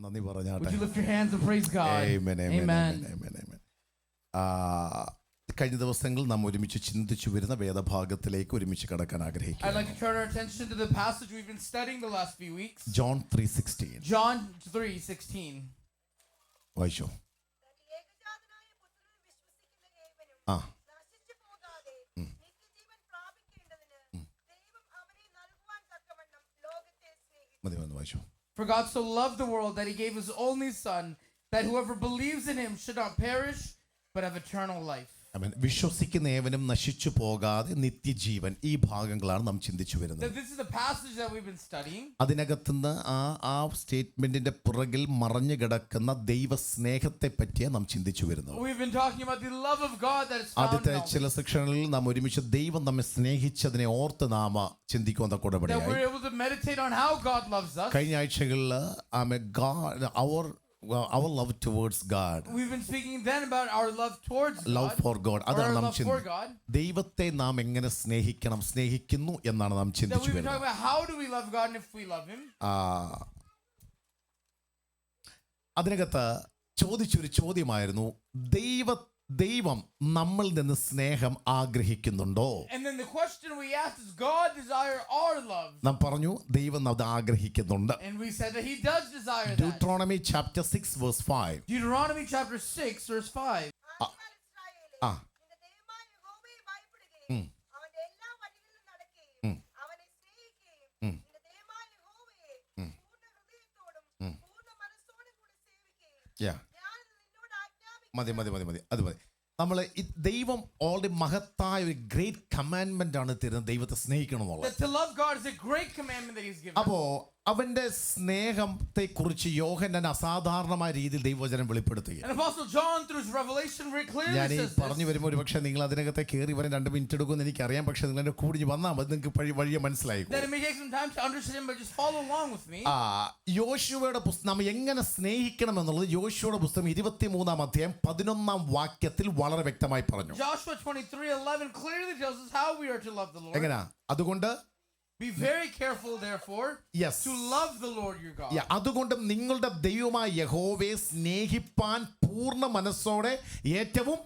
നന്ദി പറഞ്ഞാട്ടെ. Would you lift your hands and praise God? Amen, amen, amen, amen, amen. കഴിഞ്ഞ ദിവസങ്ങളിൽ നാം ഒരുമിച്ച് ചിന്തിച്ചു വരുന്ന വേദഭാഗത്തിലേക്ക് ഒരുമിച്ച് കടക്കാൻ ആഗ്രഹിക്കുന്നു. I'd like to turn our attention to the passage we've been studying the last few weeks. John 3:16. John 3:16. വായിച്ചോ. ആ മതി വന്ന് വായിച്ചോ. For God so loved the world that he gave his only son, that whoever believes in him should not perish but have eternal life. ആമേൻ. വിശ്വസിക്കുന്ന ഏവനും നശിച്ചു പോകാതെ നിത്യജീവൻ. ഈ ഭാഗങ്ങളാണ് നാം ചിന്തിച്ചു വരുന്നത്. This is the passage that we've been studying. അതിനകത്തുനിന്ന് ആ സ്റ്റേറ്റ്മെന്റിന്റെ പുറകിൽ മറഞ്ഞു കിടക്കുന്ന ദൈവസ്നേഹത്തെ പറ്റിയാണ് നാം ചിന്തിച്ചു വരുന്നത്. We've been talking about the love of God that is found ആദ്യത്തെ in ചില സെക്ഷനുകളിൽ നാം ഒരുമിച്ച് ദൈവം നമ്മെ സ്നേഹിച്ചതിനെ ഓർത്ത് നാം ചിന്തിക്കുന്ന that കൂടപടിയായി. we're able to meditate on how God loves us. കഴിഞ്ഞ ആഴ്ചകളിൽ our love towards God, We've been speaking then about our love towards love God. for God, Or അതാണ് our നാം love for God. ദൈവത്തെ നാം എങ്ങനെ സ്നേഹിക്കുന്നു എന്നാണ് നാം That ചിന്തിച്ചു we've been talking വരുന്നത്. about how do we love God and if we love him. അതിനകത്ത് ചോദിച്ചൊരു ചോദ്യമായിരുന്നു, ദൈവം നമ്മളിൽ നിന്ന് സ്നേഹം ആഗ്രഹിക്കുന്നുണ്ടോ? And then the question we asked is, God desire our love? നാം പറഞ്ഞു ദൈവം അത് ആഗ്രഹിക്കുന്നുണ്ട്. And we said that he does desire that. Deuteronomy chapter 6 verse 5. Deuteronomy chapter 6 verse 5. ആ yeah. മതി അത് മതി. നമ്മൾ ദൈവം ഓൾറെഡി മഹത്തായ ഒരു ഗ്രേറ്റ് കമാൻഡ്മെന്റ് ആണ് തരുന്നത്, ദൈവത്തെ സ്നേഹിക്കണമെന്നുള്ളത്. To love God is a great commandment that he's given. അപ്പോ അവന്റെ സ്നേഹത്തെ കുറിച്ച് യോഹന്നാൻ അസാധാരണമായ രീതിയിൽ ദൈവവചനം വെളിപ്പെടുത്തുക. And Apostle John through his revelation very clearly ഞാൻ ഈ says പറഞ്ഞു this. വരുമ്പോൾ ഒരു പക്ഷേ നിങ്ങൾ അതിനകത്തെ കയറി വരാൻ 2 മിനിറ്റ് എടുക്കുമെന്ന് എനിക്കറിയാം. പക്ഷെ നിങ്ങൾ എന്റെ കൂടി വന്നാൽ മതി, നിങ്ങൾക്ക് വഴിയെ മനസ്സിലായി. That it may take some time to understand, but just follow along with me. യോശുവയുടെ പുസ്തകം നാം എങ്ങനെ സ്നേഹിക്കണം എന്നുള്ളത് യോശുവയുടെ പുസ്തകം 23-ാം അധ്യായം 11-ാം വാക്യത്തിൽ വളരെ വ്യക്തമായി പറഞ്ഞു. Joshua 23:11 clearly tells us how we are to love the Lord. എങ്ങനെയാ? അതുകൊണ്ട് Be very careful, therefore, yes, to love the Lord your God. അതുകൊണ്ട് നിങ്ങളുടെ ദൈവമായ യഹോവയെ സ്നേഹിപ്പാൻ പൂർണ്ണ മനസ്സോടെ ഏറ്റവും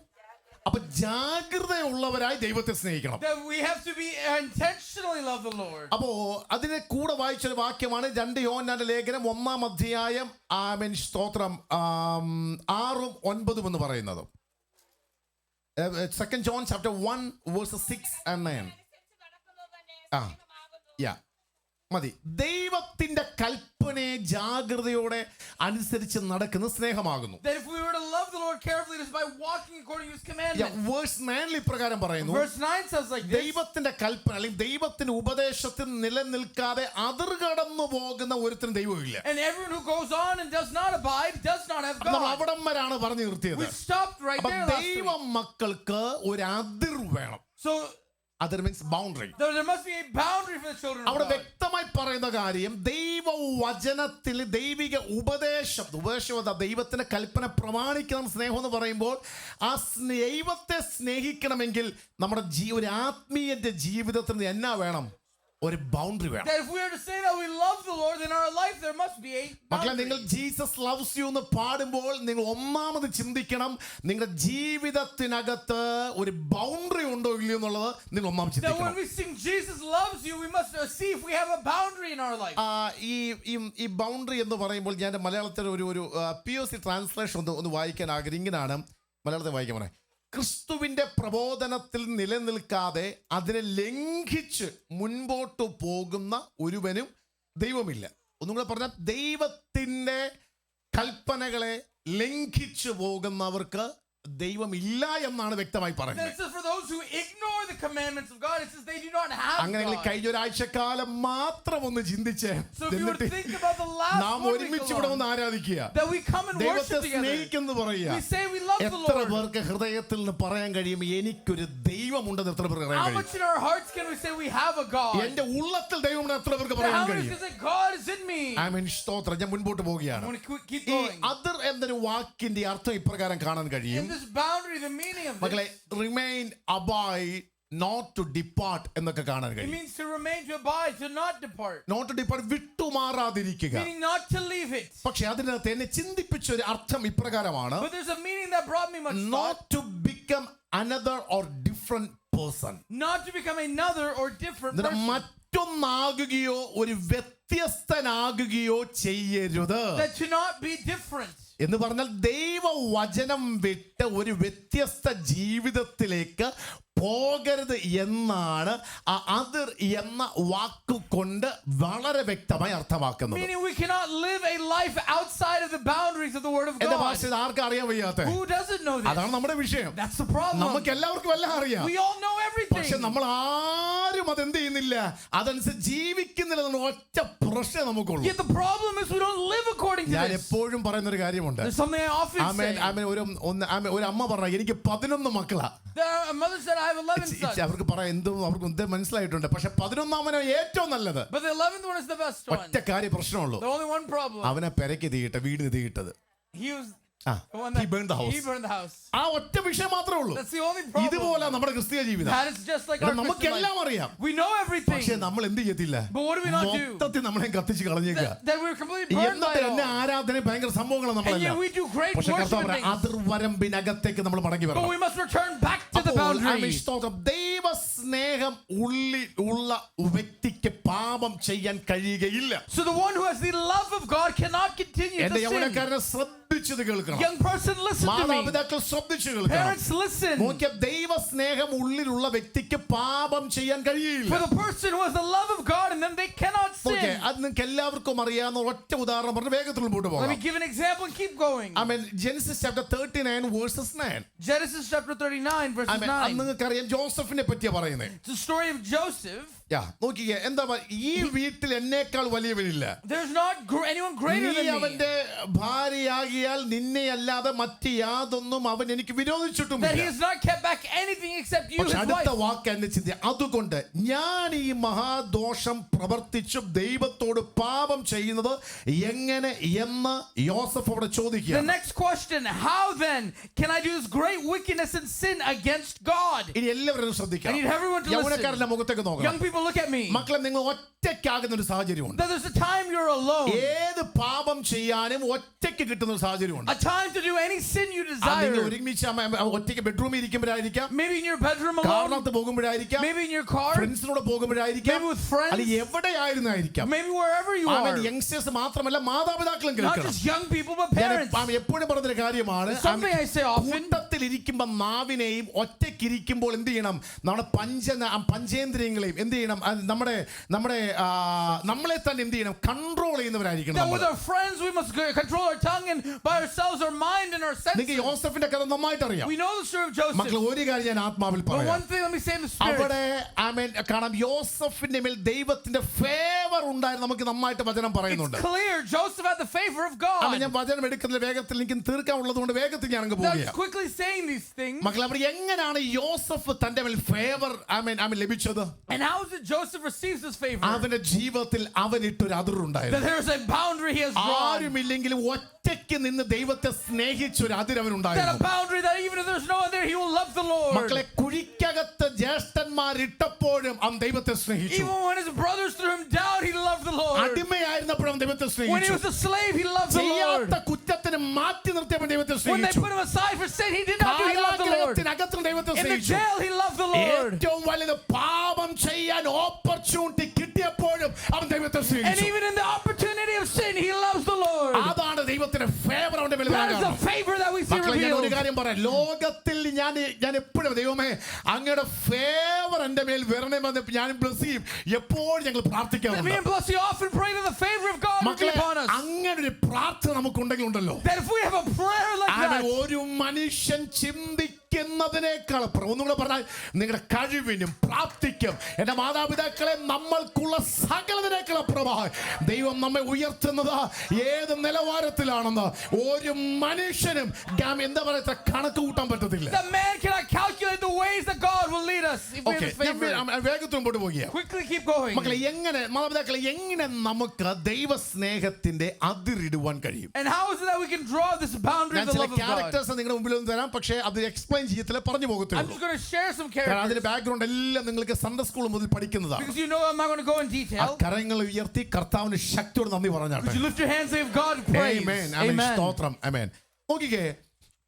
ജാഗ്രതയുള്ളവരായി ദൈവത്തെ സ്നേഹിക്കണം. That we have to be intentionally love the Lord. അപ്പോ അതിനെ കൂടെ വായിച്ചൊരു വാക്യമാണ് 2 യോഹന്നാന്റെ ലേഖനം 1-ാം അധ്യായം സ്തോത്രം 6-9 എന്ന് പറയുന്നത്. 2 John chapter 1 verses 6 and 9. മതി. ദൈവത്തിന്റെ കൽപ്പനയെ ജാഗ്രതയോടെ അനുസരിച്ച് നടക്കുന്ന സ്നേഹമാകുന്നു. That if we were to love the Lord carefully, it is by walking according to his commandments. Verse 9 ഇപ്രകാരം പറയുന്നു. Verse 9 says like this. ദൈവത്തിന്റെ കൽപ്പന അല്ലെങ്കിൽ ദൈവത്തിന്റെ ഉപദേശത്തിൽ നിലനിൽക്കാതെ അതിർകടന്നു പോകുന്ന ഒരുത്തനും ദൈവമില്ല. And everyone who goes on and does not abide does not have God. നമ്മൾ അവിടം വരെയാണ് പറഞ്ഞു നിർത്തിയത്. We stopped right there last ദൈവ week. മക്കൾക്ക് ഒരു അതിർ വേണം. So Other means boundary. There must be a boundary for the children of അവിടെ God. വ്യക്തമായി പറയുന്ന കാര്യം ദൈവവചനത്തിൽ ദൈവിക ഉപദേശം ദൈവത്തിന്റെ കൽപ്പന പ്രമാണിക്കണം സ്നേഹം എന്ന് പറയുമ്പോൾ ആ ദൈവത്തെ സ്നേഹിക്കണമെങ്കിൽ നമ്മുടെ ഒരു ആത്മീയന്റെ ജീവിതത്തിന് എന്നാ വേണം? ഒരു ബൗണ്ടറി വേണം. That if we are to say that we love the Lord in our life, there must be a മക്കളെ, നിങ്ങൾ ജീസസ് ലവ്സ് യു എന്ന് പാടുമ്പോൾ നിങ്ങൾ ഒന്നാമത് ചിന്തിക്കണം, നിങ്ങളുടെ ജീവിതത്തിനകത്ത് ഒരു ബൗണ്ടറി ഉണ്ടോ ഇല്ലയോ എന്നുള്ളത് നിങ്ങൾ ഒന്നാമത് that ചിന്തിക്കണം. when we sing Jesus loves you, we must see if we have a boundary in our life. ഈ ബൗണ്ടറി എന്ന് പറയുമ്പോൾ ഞാൻ മലയാളത്തിൽ ഒരു POC ട്രാൻസ്ലേഷൻ ഒന്ന് വായിക്കാൻ ആഗ്രഹിക്കും. ഇങ്ങനെയാണ് മലയാളത്തിൽ വായിക്കാൻ പറഞ്ഞത്: ക്രിസ്തുവിന്റെ പ്രബോധനത്തിൽ നിലനിൽക്കാതെ അതിനെ ലംഘിച്ച് മുൻപോട്ട് പോകുന്ന ഒരുവനും ദൈവമില്ല. ഒന്നും കൂടെ പറഞ്ഞാൽ, ദൈവത്തിന്റെ കൽപ്പനകളെ ലംഘിച്ചു പോകുന്നവർക്ക് ദൈവമില്ല എന്നാണ് വ്യക്തമായി പറയുന്നത്. അങ്ങനെ കഴിഞ്ഞ ഒരാഴ്ചക്കാലം മാത്രം ഒന്ന് ചിന്തിച്ച് നാം ഒരുമിച്ച് ഇവിടെ ഒന്ന് ആരാധിക്കുക, ദൈവത്തെ സ്നേഹിക്കുന്നു പറയുക. എത്ര പേർക്ക് ഹൃദയത്തിൽ നിന്ന് പറയാൻ കഴിയും എനിക്കൊരു ദൈവമുണ്ടെന്ന്? എത്ര പേർക്ക് പറയാൻ കഴിയും? എന്റെ ഉള്ളത്തിൽ ദൈവമുണ്ട് എത്ര പേർക്ക് പറയാൻ കഴിയും? സ്തോത്രം. ഞാൻ മുൻപോട്ട് പോവുകയാണ്. ഈ അതിർ എന്നൊരു വാക്കിന്റെ അർത്ഥം ഇപ്രകാരം കാണാൻ കഴിയും. This boundary, the meaning of മക്കളെ, remain, abide not to depart എന്നൊക്കെ കാണാൻ It കഴിയും. means to remain, to abide, to not depart. Not to depart വിട്ടുമാറാതിരിക്കുക. Meaning not to leave it. പക്ഷെ അതിനകത്ത് എന്നെ ചിന്തിപ്പിച്ച ഒരു അർത്ഥം ഇപ്രകാരമാണ്, But there's a meaning that brought me much thought. Not to become another or different person. Not to become another or different person. മറ്റൊന്നാകുകയോ ഒരു വ്യത്യസ്തനാകുകയോ ചെയ്യരുത്. That to not be different. എന്ന് പറഞ്ഞാൽ ദൈവവചനം വിട്ട് ഒരു വ്യത്യസ്ത ജീവിതത്തിലേക്ക് പോകരുത് എന്നാണ് ആ അതിർ എന്ന വാക്കുകൊണ്ട് വളരെ വ്യക്തമായി അർത്ഥമാക്കുന്നത്. Meaning we cannot live a life outside of the boundaries of the Word of എന്റെ God. ഭാഷ ആർക്കും അറിയാൻ വയ്യാത്ത, Who doesn't know this? അതാണ് നമ്മുടെ വിഷയം. That's the problem. നമുക്ക് എല്ലാവർക്കും എല്ലാം അറിയാം, We all know പക്ഷെ everything. നമ്മൾ ആരും അതെന്ത് ചെയ്യുന്നില്ല, അതനുസരിച്ച് ജീവിക്കുന്നില്ല എന്ന ഒറ്റ പ്രശ്നം നമുക്കുള്ളൂ. Yet the problem is we don't live according to ഞാൻ this. എപ്പോഴും പറയുന്ന ഒരു കാര്യമുണ്ട്. There's something I often say. ഒരു അമ്മ പറഞ്ഞ എനിക്ക് 11 മക്കളാ. A mother said, I have 11 sons. അവർക്ക് പറയാം അവർക്ക് മനസ്സിലായിട്ടുണ്ട്, പക്ഷെ 11ാമനോ ഏറ്റവും നല്ലത്. But the 11th one is the best one. ഒറ്റ കാര്യം പ്രശ്നമുള്ളൂ, The only one problem. അവനെ പെരക്ക് തീയിട്ട വീടിന് തീയിട്ടത്. He was ആ, the one he burned the house. He burned the house. ആ ഒറ്റ വിഷയം മാത്രമേ ഉള്ളൂ. That's the only problem. ഇതുപോലെ നമ്മുടെ ക്രിസ്തീയ ജീവിതം. That is just like our Christian നമുക്കെല്ലാം life. അറിയാം, We know everything. പക്ഷെ നമ്മൾ എന്ത് ചെയ്യത്തില്ല, But what do we not do? മൊത്തത്തിൽ നമ്മളെ കത്തിച്ച് കളഞ്ഞേക്കുക. That we're completely burned by എന്നിട്ട് it എന്നെ all. ആരാധന ഭയങ്കര സംഭവങ്ങളാണ് And നമ്മളെല്ലാം. yet we do great പക്ഷെ worship കർത്താവ് and പറയാം, things. അതിർവരമ്പിനകത്തേക്ക് നമ്മൾ മടങ്ങി But വരണം. we must return back to the അപ്പോൾ boundary. ദൈവസ്നേഹം ഉള്ളിൽ ഉള്ള വ്യക്തിക്ക് പാപം ചെയ്യാൻ കഴിയുകയില്ല. So the one who has the love of God cannot continue to എന്റെ sin. യൗവനക്കാരനെ ശ്രദ്ധിച്ചത് കേൾക്കണം, Young person, listen to me. മാതാപിതാക്കൾ ശ്രദ്ധിച്ചു കേൾക്കണം. Parents, listen. നോക്കിയ ദൈവസ്നേഹം ഉള്ളിലുള്ള വ്യക്തിക്ക് പാപം ചെയ്യാൻ കഴിയില്ല. For the person who has the love of God and then they cannot okay, sin. അത് നിങ്ങൾക്ക് എല്ലാവർക്കും അറിയാവുന്ന ഒറ്റ ഉദാഹരണം പറഞ്ഞ് വേഗത്തിൽ മുമ്പോട്ട് Let me പോകാം. give an example and keep going. Genesis chapter 39 verses 9. Genesis chapter 39 verses അത് 9. നിങ്ങൾക്കറിയാം, ജോസഫിനെ പറ്റിയാ പറയുന്നത്. It's the story of Joseph. നോക്കിക്കേ, എന്താ ഈ വീട്ടിൽ എന്നേക്കാൾ വലിയവനില്ല. There's not anyone greater നീ than me. അവന്റെ ഭാര്യയാകിയാൽ നിന്നെ അല്ലാതെ മറ്റ് യാതൊന്നും അവൻ എനിക്ക് That he വിരോധിച്ചിട്ടുമില്ല. has not kept back anything except you, പക്ഷെ his അടുത്ത wife. വാക്ക് എന്നെ ചിന്തി, അതുകൊണ്ട് ഞാൻ ഈ മഹാദോഷം പ്രവർത്തിച്ചു ദൈവത്തോട് പാപം ചെയ്യുന്നത് എങ്ങനെ എന്ന് യോസഫ് അവിടെ The ചോദിക്കുക. next question, how then can I do this great wickedness and sin against God? ഇനി എല്ലാവരും I ശ്രദ്ധിക്കണം. need everyone to listen. യൗവനക്കാരന്റെ മുഖത്തേക്ക് Young നോക്കണം. people, look at me. മക്കളെ, നിങ്ങൾ ഒറ്റയ്ക്കാകുന്ന ഒരു സാഹചര്യമുണ്ട്. That there's a time you're alone. ഏത് പാപം ചെയ്യാനും ഒറ്റയ്ക്ക് കിട്ടുന്ന ഒരു സാഹചര്യമുണ്ട്. A time to do any sin you നിങ്ങൾ desire. ഒരുമിച്ച് ഒറ്റയ്ക്ക് ബെഡ്റൂമിൽ ഇരിക്കുമ്പോഴായിരിക്കാം, Maybe in your bedroom alone. കാറിനകത്ത് പോകുമ്പോഴായിരിക്കാം, Maybe in your car. ഫ്രണ്ട്സിനോട് പോകുമ്പോഴായിരിക്കാം, Maybe with friends. അല്ലെങ്കിൽ എവിടെയായിരുന്നായിരിക്കാം. Maybe wherever you are. Youngsters മാത്രമല്ല, മാതാപിതാക്കളും Not കേൾക്കണം. just young people, but ഞാൻ parents. എപ്പോഴും പറഞ്ഞൊരു കാര്യമാണ്, Something I say often. കൂട്ടത്തിൽ ഇരിക്കുമ്പോ നാവിനെയും ഒറ്റയ്ക്കിരിക്കുമ്പോൾ എന്ത് ചെയ്യണം, നമ്മുടെ പഞ്ചേന്ദ്രിയങ്ങളെയും എന്ത് ചെയ്യണം, നമ്മളെ തന്നെ എന്ത് ചെയ്യണം, control ചെയ്യുന്നവരായിരിക്കണം. That with our friends we must control our tongue, and by ourselves our mind and our senses. നിങ്ങൾക്ക് യോസഫിന്റെ കഥ നന്നായിട്ട് അറിയാം. We know the story of Joseph. മക്കൾ, ഒരു കാര്യം ഞാൻ ആത്മാവിൽ But പറയാം. one thing let me say in the spirit. അവിടെ കാണാം, യോസഫിന്റെ മേൽ ദൈവത്തിന്റെ ഫേവർ ഉണ്ടായിരുന്നു. നമുക്ക് നന്നായിട്ട് വചനം പറയുന്നുണ്ട്. It's clear Joseph had the favor of God. ഞാൻ വചനം എടുക്കുന്ന വേഗത്തിൽ എനിക്ക് തീർക്കാനുള്ളത് കൊണ്ട് വേഗത്തിൽ ഞാൻ അങ്ങ് Now പോവുകയാണ്. just quickly saying these things. മക്കൾ, അവിടെ എങ്ങനെയാണ് യോസഫ് തന്റെ മേൽ ഫേവർ ലഭിച്ചത്? And how is it Joseph receives this favor? അവന്റെ ജീവിതത്തിൽ അവനിട്ടൊരു That അതിരുണ്ടായിരുന്നു. there's a boundary he has drawn. ആരുമില്ലെങ്കിലും ഒറ്റയ്ക്ക് നിന്ന് ദൈവത്തെ സ്നേഹിച്ച ഒരു That a അതിരവനുണ്ടായിരുന്നു. boundary that even if there's no one there, he will love the Lord. മക്കളെ, കുഴിക്കകത്ത് ജ്യേഷ്ഠന്മാരിട്ടപ്പോഴും അവൻ ദൈവത്തെ സ്നേഹിച്ചു. Even when his brothers threw him down, he loved the Lord. അടിമയായിരുന്നപ്പോഴും ദൈവത്തെ When he സ്നേഹിച്ചു. was a slave, he loved the Lord. ചെയ്യാത്ത കുറ്റത്തിന് മാറ്റി നിർത്തിയപ്പോൾ ദൈവത്തെ When they സ്നേഹിച്ചു. put him aside for sin, he did not do. He loved the Lord. കാരാഗൃഹത്തിനകത്തും ദൈവത്തെ In the സ്നേഹിച്ചു. jail, he loved the Lord. ഏറ്റവും വലുത് പാപം ചെയ്യാൻ ഓപ്പർച്യൂണിറ്റി കിട്ടിയപ്പോഴും അവൻ ദൈവത്തെ And സ്നേഹിച്ചു. even in the opportunity of sin, he loves the Lord. അതാണ് ദൈവത്തിന്റെ ഫേവർ അവന്റെ മേൽ That is വരാൻ the favor that we see മക്കളെ, ഞാൻ ഒരു revealed. കാര്യം പറയാം. ലോകത്തിൽ ഞാൻ എപ്പോഴും ദൈവമേ അങ്ങയുടെ ഫേവർ എന്റെ മേൽ വരണമെന്ന് ഞാൻ ബ്ലസ് ചെയ്യും. എപ്പോഴും ഞങ്ങൾ Me പ്രാർത്ഥിക്കാറുണ്ട്. and Blessy often pray that the favor of God will be മക്കളെ, upon us. അങ്ങനെ ഒരു പ്രാർത്ഥന നമുക്കുണ്ടെങ്കിൽ ഉണ്ടല്ലോ, That if we have a prayer like that, ഒരു മനുഷ്യൻ ചിന്തിക്കുന്നതിനേക്കാൾ ഒന്നുകൂടെ പറഞ്ഞാൽ നിങ്ങളുടെ കഴിവിനും പ്രാപ്തിക്കും എന്റെ മാതാപിതാക്കളെ നമ്മൾക്കുള്ള സകലതിനേക്കാൾ അപ്പുറമായി ദൈവം നമ്മെ ഉയർത്തുന്നത് ഏത് നിലവാരത്തിലാണെന്ന് ഒരു മനുഷ്യനും എന്താ പറയുക കണക്ക് കൂട്ടാൻ പറ്റത്തില്ല. the man cannot calculate the ways that God will lead us if we have His favor. വേഗത്തിൽ മുമ്പോട്ട് പോകുക. Quickly keep going. മക്കളെ, മാതാപിതാക്കളെ എങ്ങനെ നമുക്ക് ദൈവസ്നേഹത്തിന്റെ അതിരിടുവാൻ കഴിയും? And how is it that we can draw this boundary ഞാൻ of the ചില love of God? ക്യാരക്ടേഴ്സ് നിങ്ങളുടെ മുമ്പിൽ ഒന്ന് തരാം, പക്ഷേ അത് എക്സ്പ്ലെയിൻ എക്സ്പ്ലെയിൻ ചെയ്യത്തില്ല, പറഞ്ഞു I'm പോകത്തുള്ളൂ. just going to share some കാരണം അതിന്റെ characters. ബാക്ക്ഗ്രൗണ്ട് എല്ലാം നിങ്ങൾക്ക് സൺഡേ സ്കൂൾ മുതൽ പഠിക്കുന്നതാണ്. Because you know I'm not going to go in ആ detail. കരങ്ങൾ ഉയർത്തി കർത്താവിന് ശക്തിയോട് നന്ദി പറഞ്ഞാട്ടെ. Would you lift your hands and give God praise? Amen, amen, Amen. സ്തോത്രം, ആമേൻ. നോക്കിക്കേ,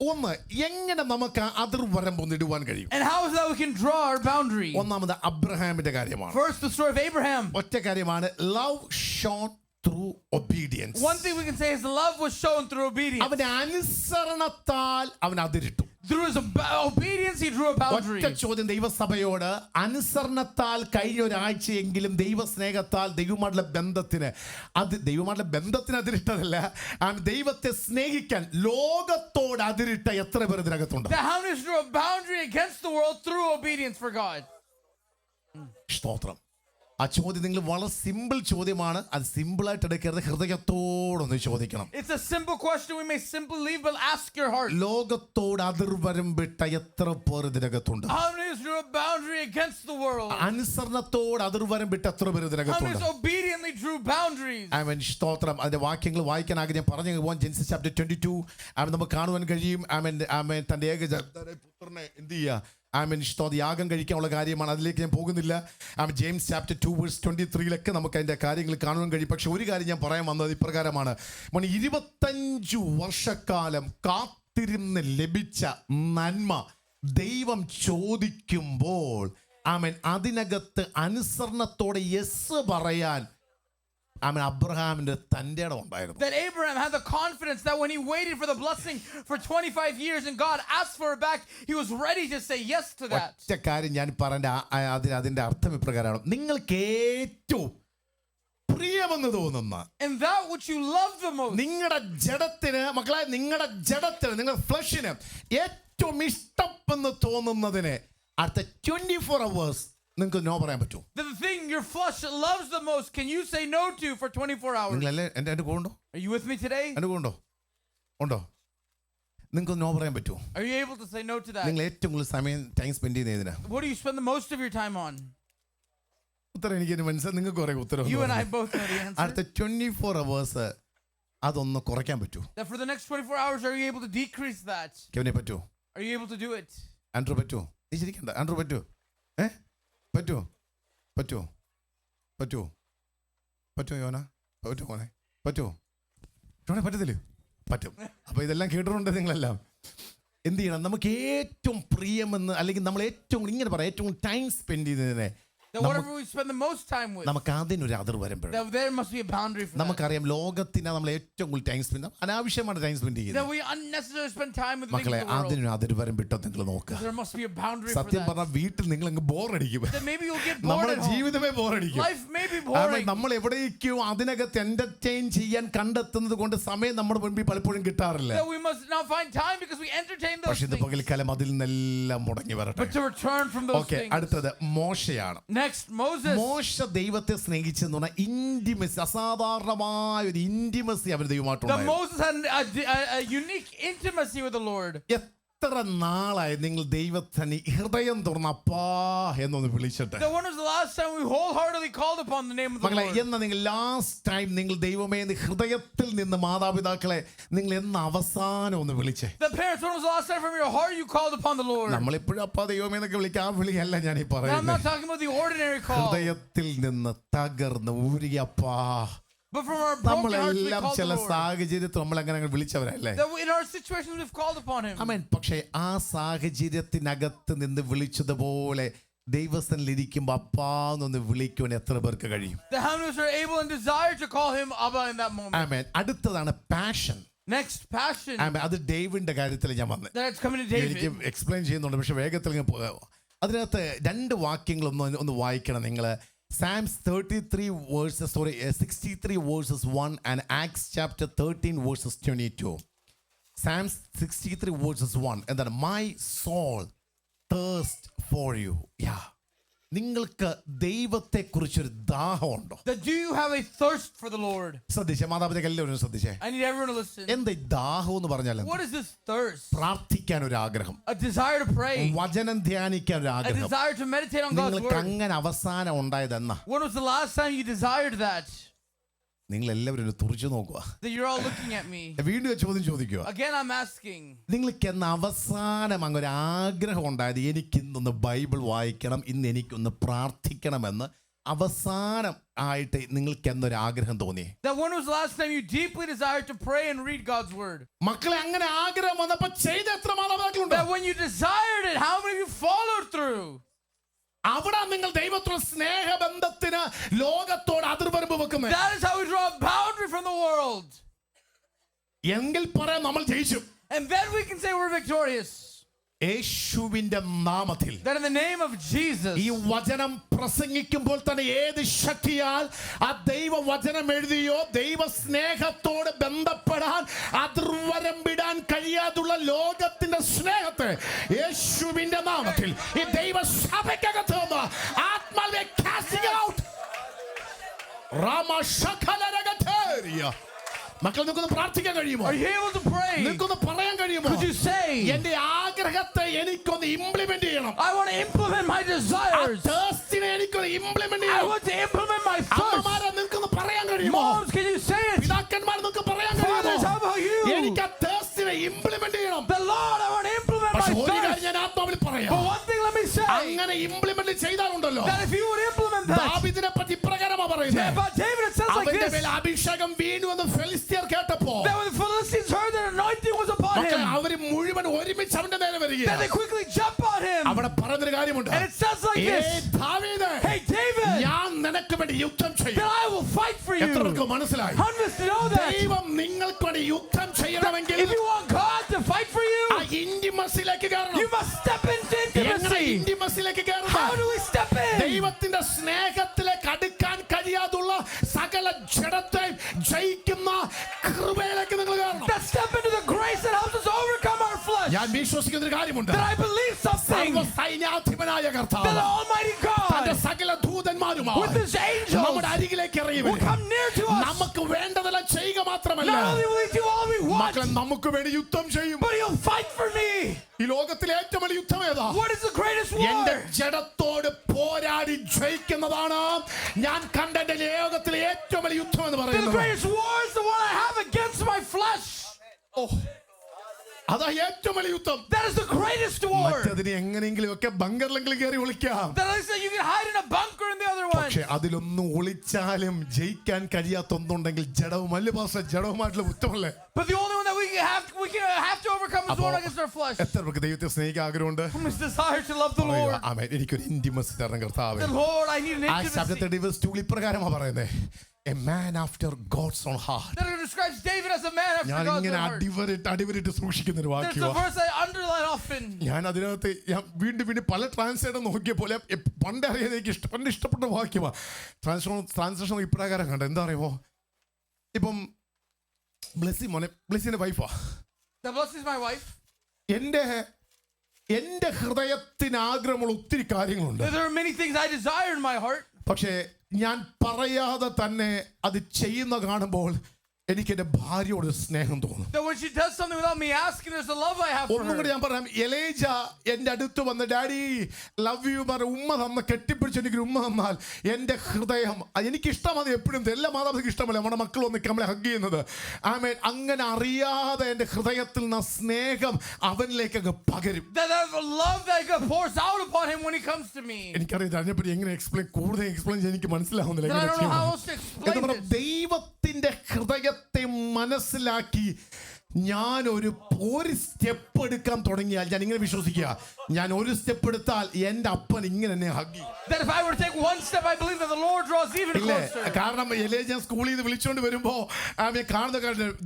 ഒന്ന് എങ്ങനെ നമുക്ക് അതിർവരമ്പ് ഇടുവാൻ കഴിയും? And how is that we can draw our boundary? ഒന്നാമത് അബ്രഹാമിന്റെ കാര്യമാണ്. First, the story of Abraham. ഒറ്റ കാര്യമാണ്, love shown through obedience. One thing we can say is love was shown through obedience. അവന്റെ അനുസരണത്താൽ അവൻ അതിരിട്ടു. Through his obedience, he drew a boundary. ഒറ്റ ചോദ്യം ദൈവസഭയോട്, അനുസരണത്താൽ കഴിഞ്ഞ ഒരാഴ്ചയെങ്കിലും ദൈവസ്നേഹത്താൽ ദൈവമായിട്ടുള്ള ബന്ധത്തിന് അതിരിട്ടതല്ല, ദൈവത്തെ സ്നേഹിക്കാൻ ലോകത്തോട് അതിരിട്ട എത്ര പേർ ഇതിനകത്തുണ്ട്? That how many drew a boundary against the world through obedience for God? സ്തോത്രം. ആ ചോദ്യം നിങ്ങൾ വളരെ സിമ്പിൾ ചോദ്യമാണ്, അത് സിമ്പിളായിട്ട് എടുക്കരുത്, ഹൃദയത്തോടൊന്ന് ചോദിക്കണം. It's a simple question we may simply leave, but ask your heart. ലോകത്തോട് അതിർവരമ്പിട്ട എത്ര പേർ ഇതിനകത്തുണ്ട്? How many drew a boundary against the world? അനുസരണത്തോട് അതിർവരമ്പിട്ട എത്ര പേർ How ഇതിനകത്തുണ്ട്? many obediently drew boundaries? ആമേൻ, സ്തോത്രം. അതിന്റെ വാക്യങ്ങൾ വായിക്കാൻ ആഗ്രഹം പറഞ്ഞു പോകാൻ. ജെനസിസ് ചാപ്റ്റർ 22 നമുക്ക് കാണുവാൻ കഴിയും. ആമേൻ തന്റെ പുത്രനെ എന്ത് ചെയ്യുക? ആമേൻ, സ്തോത്രം, യാഗം കഴിക്കാനുള്ള കാര്യമാണ്. അതിലേക്ക് ഞാൻ പോകുന്നില്ല. ആമേൻ, ജെയിംസ് ചാപ്റ്റർ 2 വേഴ്സ് 23 നമുക്ക് അതിന്റെ കാര്യങ്ങൾ കാണുവാൻ കഴിയും. പക്ഷെ ഒരു കാര്യം ഞാൻ പറയാൻ വന്നത് ഇപ്രകാരമാണ്. 25 വർഷക്കാലം കാത്തിരുന്ന് ലഭിച്ച നന്മ ദൈവം ചോദിക്കുമ്പോൾ, ആമേൻ, അതിനകത്ത് അനുസരണത്തോടെ യെസ് പറയാൻ ആമേൻ അബ്രഹാമിന്റെ തന്റെ ഇടം ഉണ്ടായിരുന്നു. That Abraham had the confidence that when he waited for the blessing for 25 years and God asked for it back, he was ready to say yes to that. ഒറ്റ കാര്യം ഞാൻ പറഞ്ഞ അതിന്റെ അർത്ഥം ഇപ്രകാരമാണ്. നിങ്ങൾക്ക് ഏറ്റവും പ്രിയമെന്ന് തോന്നുന്ന And that which you love the most, നിങ്ങളുടെ ജഡത്തിന്, മക്കളെ, നിങ്ങളുടെ ജഡത്തിന്, നിങ്ങളുടെ ഫ്ലഷിന് ഏറ്റവും ഇഷ്ടമെന്ന് തോന്നുന്നതിന് അടുത്ത 24 hours നിങ്ങൾക്ക് നോ പറയാൻ പറ്റും. the thing your flesh loves the most, can you say no to for 24 hours? നിങ്ങളല്ലേ എൻ്റെ കൂടെ ഉണ്ടോ? Are you with me today? എൻ്റെ കൂടെ ഉണ്ടോ? നിങ്ങൾക്ക് നോ പറയാൻ പറ്റുമോ? Are you able to say no to that? നിങ്ങൾ ഏറ്റവും കൂടുതൽ സമയം ടൈം സ്പെൻഡ് ചെയ്യുന്നതിനാ? What do you spend the most of your time on? ഉത്തരം എനിക്ക് മനസ്സിലായി, നിങ്ങൾക്ക് കുറേ ഉത്തരം. You and I both know the answer. അടുത്ത 24 hours അതൊന്ന് കുറയ്ക്കാൻ പറ്റൂ? That for the next 24 hours, are you able to decrease that? കെവിനെ പറ്റുമോ? Are you able to do it? Andrew പറ്റുമോ? നീ ശരിക്കണ്ട. ആൻഡ്രൂ പറ്റുമോ? പറ്റുമോ യോന? പറ്റുമോ മോനെ? പറ്റുമോ? പറ്റത്തില്ലേ? പറ്റും. അപ്പൊ ഇതെല്ലാം കേട്ടിട്ടുണ്ട് നിങ്ങളെല്ലാം. എന്ത് ചെയ്യണം? നമുക്ക് ഏറ്റവും പ്രിയമെന്ന്, അല്ലെങ്കിൽ നമ്മൾ ഏറ്റവും ഇങ്ങനെ പറയാം, ഏറ്റവും ടൈം സ്പെൻഡ് ചെയ്യുന്നതിനെ That whatever we spend the most time with, നമുക്ക് അതിനൊരു അതിർ വരുമ്പോഴും that there must be a boundary for that. നമുക്കറിയാം ലോകത്തിന് നമ്മൾ ഏറ്റവും കൂടുതൽ ടൈം സ്പെൻഡ്, അനാവശ്യമാണ് ടൈം സ്പെൻഡ് That ചെയ്യുന്നത്. we unnecessarily spend time with the things മക്കളെ, of the world. അതിനൊരു അതിർ വരുമ്പിട്ടോ നിങ്ങൾ നോക്കുക. There must be a boundary for സത്യം that. പറഞ്ഞാൽ വീട്ടിൽ നിങ്ങൾ അങ്ങ് ബോറടിക്കും. That maybe you'll get bored നമ്മുടെ at home. ജീവിതമേ ബോറടിക്കും. Life may be boring. നമ്മൾ എവിടേക്കും അതിനകത്ത് എന്റർടൈൻ ചെയ്യാൻ കണ്ടെത്തുന്നത് കൊണ്ട് സമയം നമ്മുടെ മുൻപിൽ പലപ്പോഴും കിട്ടാറില്ല. That we must not find time because we entertain those പക്ഷെ ഇത് things. പകൽക്കാലം അതിൽ നിന്നെല്ലാം മുടങ്ങി വരട്ടെ. But to return from those okay, things. അടുത്തത് മോശയാണ്. Next, Moses. മോശ ദൈവത്തെ സ്നേഹിച്ചെന്ന് പറഞ്ഞാൽ ഇൻറ്റിമസി, അസാധാരണമായ ഒരു ഇൻറ്റിമസി അവന് That ദൈവമായിട്ടുണ്ടായിരുന്നു. Moses had a unique intimacy with the Lord. എത്ര നാളായി നിങ്ങൾ ദൈവത്തിന് ഹൃദയം തുറന്ന അപ്പാ എന്നൊന്ന് വിളിച്ചിട്ട്? That when was the last time we wholeheartedly called upon the name of the മകളെ, Lord? എന്നാ നിങ്ങൾ ലാസ്റ്റ് ടൈം നിങ്ങൾ ദൈവമേ എന്ന് ഹൃദയത്തിൽ നിന്ന് മാതാപിതാക്കളെ നിങ്ങൾ എന്ന് അവസാനം ഒന്ന് വിളിച്ചേ? The parents, when was the last time from your heart you called upon the Lord? നമ്മളെപ്പോഴും അപ്പാ ദൈവമേ എന്നൊക്കെ വിളിക്കാം. ആ വിളിയല്ല ഞാൻ ഈ Now, I'm പറയുന്നത്. not talking about the ordinary call, ഹൃദയത്തിൽ നിന്ന് തകർന്ന് ഊരിയപ്പാ. but from our broken hearts we നമ്മളെല്ലാം called the ചില Lord. സാഹചര്യത്തിൽ നമ്മൾ അങ്ങനെ വിളിച്ചവരല്ലേ? That in our situations we've called upon Him. ആമേൻ. പക്ഷേ ആ സാഹചര്യത്തിനകത്ത് നിന്ന് വിളിച്ചതുപോലെ ദൈവസ്ഥനിൽ ഇരിക്കുമ്പോൾ അപ്പാന്നൊന്ന് വിളിക്കുവാൻ എത്ര പേർക്ക് കഴിയും? The how many of us are able and desire to call Him Abba in that moment? ആമേൻ. അടുത്തതാണ് പാഷൻ. Next, passion. ആമേൻ. അത് ഡേവിഡിന്റെ കാര്യത്തിൽ ഞാൻ വന്നത്. That's coming to എനിക്ക് David. എക്സ്പ്ലെയിൻ ചെയ്യുന്നുണ്ട്, പക്ഷെ വേഗത്തിൽ അതിനകത്ത് 2 വാക്യങ്ങളൊന്ന് വായിക്കണം നിങ്ങൾ. Psalms 63 verses 1 and Acts chapter 13 verses 22. Psalms 63 verses 1 എന്താണ്? My soul thirst for you. നിങ്ങൾക്ക് ദൈവത്തെക്കുറിച്ചൊരു ദാഹമുണ്ടോ? Do you have a thirst for the Lord? ശ്രദ്ധിച്ചേ, മാതാപിതാക്കൾ എല്ലാവരും ശ്രദ്ധിച്ചേ. I need everyone to listen. എന്താ ദാഹം എന്ന് പറഞ്ഞാൽ? What is this thirst? പ്രാർത്ഥിക്കാൻ ഒരു ആഗ്രഹം, A desire to pray, വചനം ധ്യാനിക്കാൻ ഒരു a ആഗ്രഹം. desire to meditate on God's നിങ്ങൾക്ക് word. അങ്ങനെ അവസാനം ഉണ്ടായതെന്നാ? When was the last time you desired that? നിങ്ങൾ എല്ലാവരും എന്നെ തുറിച്ചു നോക്കുക. that you're all looking at me. വീണ്ടും ഒരു ചോദ്യം ചോദിക്കുക. Again, I'm asking. നിങ്ങൾക്ക് എന്ന് അവസാനം അങ്ങൊരു ആഗ്രഹം ഉണ്ടായത് എനിക്കിന്നൊന്ന് ബൈബിൾ വായിക്കണം, ഇന്ന് എനിക്കൊന്ന് പ്രാർത്ഥിക്കണമെന്ന് അവസാനം ആയിട്ട് നിങ്ങൾക്ക് എന്നൊരു ആഗ്രഹം തോന്നി? That when was the last time you deeply desired to pray and read God's word? മക്കളെ, അങ്ങനെ ആഗ്രഹം വന്നപ്പോ ചെയ്ത എത്ര മാതാപിതാക്കളുണ്ട്? That when you desired it, how many of you followed through? അവിടെ നിങ്ങൾ ദൈവത്തോട് സ്നേഹബന്ധത്തിന് ലോകത്തോട് അതിർവരമ്പ് വെക്കുന്നത്. That is how we draw a boundary from the world. എങ്കിൽ പറയാം നമ്മൾ ജയിച്ചു. And then we can say we're victorious. യേശുവിന്റെ നാമത്തിൽ That in the name of Jesus. ഈ വചനം പ്രസംഗിക്കുമ്പോൾ തന്നെ ഏത് ശക്തിയാൽ ആ ദൈവ വചനം എഴുതിയോ ദൈവ സ്നേഹത്തോട് ബന്ധപ്പെടാൻ അതിർവരമ്പിടാൻ കഴിയാതുള്ള ലോകത്തിന്റെ സ്നേഹത്തെ യേശുവിന്റെ നാമത്തിൽ ഈ ദൈവ സഭയ്ക്കകത്ത് നിന്ന് ആത്മാവിനെ casting out. രാമശകലരഗതേരിയ. മക്കൾ, നിങ്ങൾക്കൊന്ന് പ്രാർത്ഥിക്കാൻ കഴിയുമോ? Are you able to pray? നിങ്ങൾക്കൊന്ന് പറയാൻ കഴിയുമോ? Could you say, എന്റെ ആഗ്രഹത്തെ എനിക്കൊന്ന് ഇംപ്ലിമെന്റ് ചെയ്യണം. I want to implement my desires. തേഴ്സ്റ്റിനെ എനിക്കൊന്ന് ഇംപ്ലിമെന്റ് I ചെയ്യണം. want to implement my thirst. അമ്മമാരെ, നിങ്ങൾക്കൊന്ന് പറയാൻ കഴിയുമോ? Moms, can you say it? പിതാക്കന്മാർ, നിങ്ങൾക്ക് പറയാൻ Fathers, how കഴിയുമോ? about you? എനിക്ക് ആ തേഴ്സ്റ്റിനെ ഇംപ്ലിമെന്റ് ചെയ്യണം. The Lord, I want to implement my പക്ഷെ ഒരു കാര്യം thirst. ഞാൻ ആത്മാവിൽ പറയാം. But one thing let me say, അങ്ങനെ implement ചെയ്താലുണ്ടല്ലോ, that if you would implement that, ദാവീദിനെ പറ്റി ഇപ്രകാരമാ പറയുന്നത്. about David it says like അവന്റെ this, മേൽ അഭിഷേകം വീണുവെന്ന് ഫെലിസ്ത്യർ കേട്ടപ്പോ that when the Philistines heard that anointing was upon മക്കളെ, him, അവര് മുഴുവൻ ഒരുമിച്ച് അവന്റെ നേരെ that വരികയാണ്. they quickly jump on him. അവിടെ പറയുന്നൊരു കാര്യമുണ്ട്. And it says like this, ദാവീദേ, hey David, ഞാൻ നിനക്ക് വേണ്ടി യുദ്ധം ചെയ്യും. that I will fight for you. എത്രർക്ക് മനസ്സിലായി? Hundreds to know that. ദൈവം നിങ്ങൾക്ക് വേണ്ടി യുദ്ധം ചെയ്യണമെങ്കിൽ If you want God to fight for you, ആ ഇന്റിമസിയിലേക്ക് കയറണം. you must step into എങ്ങനെ intimacy. ഇന്റിമസിയിലേക്ക് How കയറണം? do we step in? ദൈവത്തിന്റെ സ്നേഹത്തിലേക്ക് അടുക്കാൻ കഴിയാതുള്ള സകല ജഡത്തെയും ജയിക്കുന്ന കൃപയിലേക്ക് നിങ്ങൾ കയറണം. That step into the grace that helps us overcome our flesh. ഞാൻ വിശ്വസിക്കുന്ന ഒരു കാര്യമുണ്ട്. That I believe something. സർവ്വസൈന്യാധിപനായ That കർത്താവ് the Almighty തന്റെ God സകല ദൂതന്മാരുമായി with His angels നമ്മുടെ അരികിലേക്ക് ഇറങ്ങി will വരും. come near to us. നമുക്ക് വേണ്ടതെല്ലാം ചെയ്യുക മാത്രമല്ല, Not only will He do all we മക്കളെ, want, നമുക്ക് വേണ്ടി യുദ്ധം ചെയ്യും. but He'll fight for me. ഈ ലോകത്തിലെ ഏറ്റവും വലിയ യുദ്ധം ഏതാ? What is the greatest എന്റെ war? ജഡത്തോട് പോരാടി ജയിക്കുന്നതാണ് ഞാൻ കണ്ട എന്റെ ലോകത്തിലെ ഏറ്റവും വലിയ യുദ്ധം എന്ന് The പറയുന്നത്. greatest war is the one I have against my flesh. അതാ ഏറ്റവും വലിയ യുദ്ധം. That is the greatest war. മറ്റതിന് എങ്ങനെയെങ്കിലും ഒക്കെ ബങ്കറിലെങ്കിലും കയറി ഒളിക്കാം. That is that you can hide in a bunker in the other one. പക്ഷെ അതിലൊന്നും ഒളിച്ചാലും ജയിക്കാൻ കഴിയാത്ത ഒന്നുണ്ടെങ്കിൽ ജഡവുമല്ല pastor, ജഡവുമായിട്ടുള്ള യുദ്ധമല്ലേ? But the only one that we can have to overcome is one against our flesh. എത്ര പേർക്ക് ദൈവത്തെ സ്നേഹിക്കാൻ ആഗ്രഹമുണ്ട്? Who is desire to love the Lord? ആമേൻ. എനിക്കൊരു ഇന്റിമസി തരണം കർത്താവേ. The Lord, I need an ആ intimacy. 2 ഇപ്രകാരമാ പറയുന്നത്, a man after God's own heart. That describes David as a man after ഞാൻ God's ഇങ്ങനെ own heart. അടിവരിട്ട് സൂക്ഷിക്കുന്ന ഒരു That's a വാക്യമാണ്. verse I underline often. ഞാൻ അതിനകത്ത് വീണ്ടും പല ട്രാൻസ്ലേറ്റർ നോക്കിയ പോലെ പണ്ട് അറിയാതെ എനിക്ക് പണ്ട് ഇഷ്ടപ്പെട്ട വാക്യമാണ്. ട്രാൻസ്ലേഷൻ ഇപ്രകാരം കണ്ട എന്താ പറയുമോ, ഇപ്പം ബ്ലെസ്സിന്റെ വൈഫാ. That blesses my wife. എന്റെ ഹൃദയത്തിന് ആഗ്രഹമുള്ള ഒത്തിരി കാര്യങ്ങളുണ്ട്. There are many things I desire in my heart. പക്ഷേ ഞാൻ പറയാതെ തന്നെ അത് ചെയ്യുന്ന കാണുമ്പോൾ എനിക്ക് എന്റെ ഭാര്യയോട് സ്നേഹം തോന്നും. That when she does something without me asking, there's a love I have for ഒന്നും കൂടി her. ഞാൻ പറയാം. എലീജ എന്റെ അടുത്ത് വന്ന് ഡാഡി ലവ് യു പറഞ്ഞ ഉമ്മ തന്ന കെട്ടിപ്പിടിച്ച് എനിക്ക് ഉമ്മ തന്നാൽ എന്റെ ഹൃദയം എനിക്ക് ഇഷ്ടമാണ്. എപ്പോഴും എല്ലാ മാതാപിതാക്കൾക്ക് ഇഷ്ടമല്ല നമ്മുടെ മക്കൾ വന്ന് നമ്മളെ ഹഗ് ചെയ്യുന്നത്. ആമേൻ. അങ്ങനെ അറിയാതെ എന്റെ ഹൃദയത്തിൽ നിന്ന് സ്നേഹം അവനിലേക്ക് അങ്ങ് പകരും. That love that God pours out upon him when he comes to me. എനിക്കറിയാം അതിനെപ്പറ്റി എങ്ങനെ കൂടുതൽ എക്സ്പ്ലെയിൻ ചെയ്യാൻ എനിക്ക് മനസ്സിലാവുന്നില്ല. That I don't know how else to explain this. ദൈവത്തിന്റെ ഹൃദയത്തെ മനസ്സിലാക്കി ഞാൻ ഒരു സ്റ്റെപ്പ് എടുക്കാൻ തുടങ്ങിയാൽ ഞാൻ ഇങ്ങനെ വിശ്വസിക്കുക, ഞാൻ ഒരു സ്റ്റെപ്പ് എടുത്താൽ എന്റെ അപ്പൻ ഇങ്ങനെ എന്നെ hug. That if I were to take one step, I believe that the Lord draws even closer. കാരണം ഞാൻ സ്കൂളിൽ നിന്ന് വിളിച്ചോണ്ട് വരുമ്പോ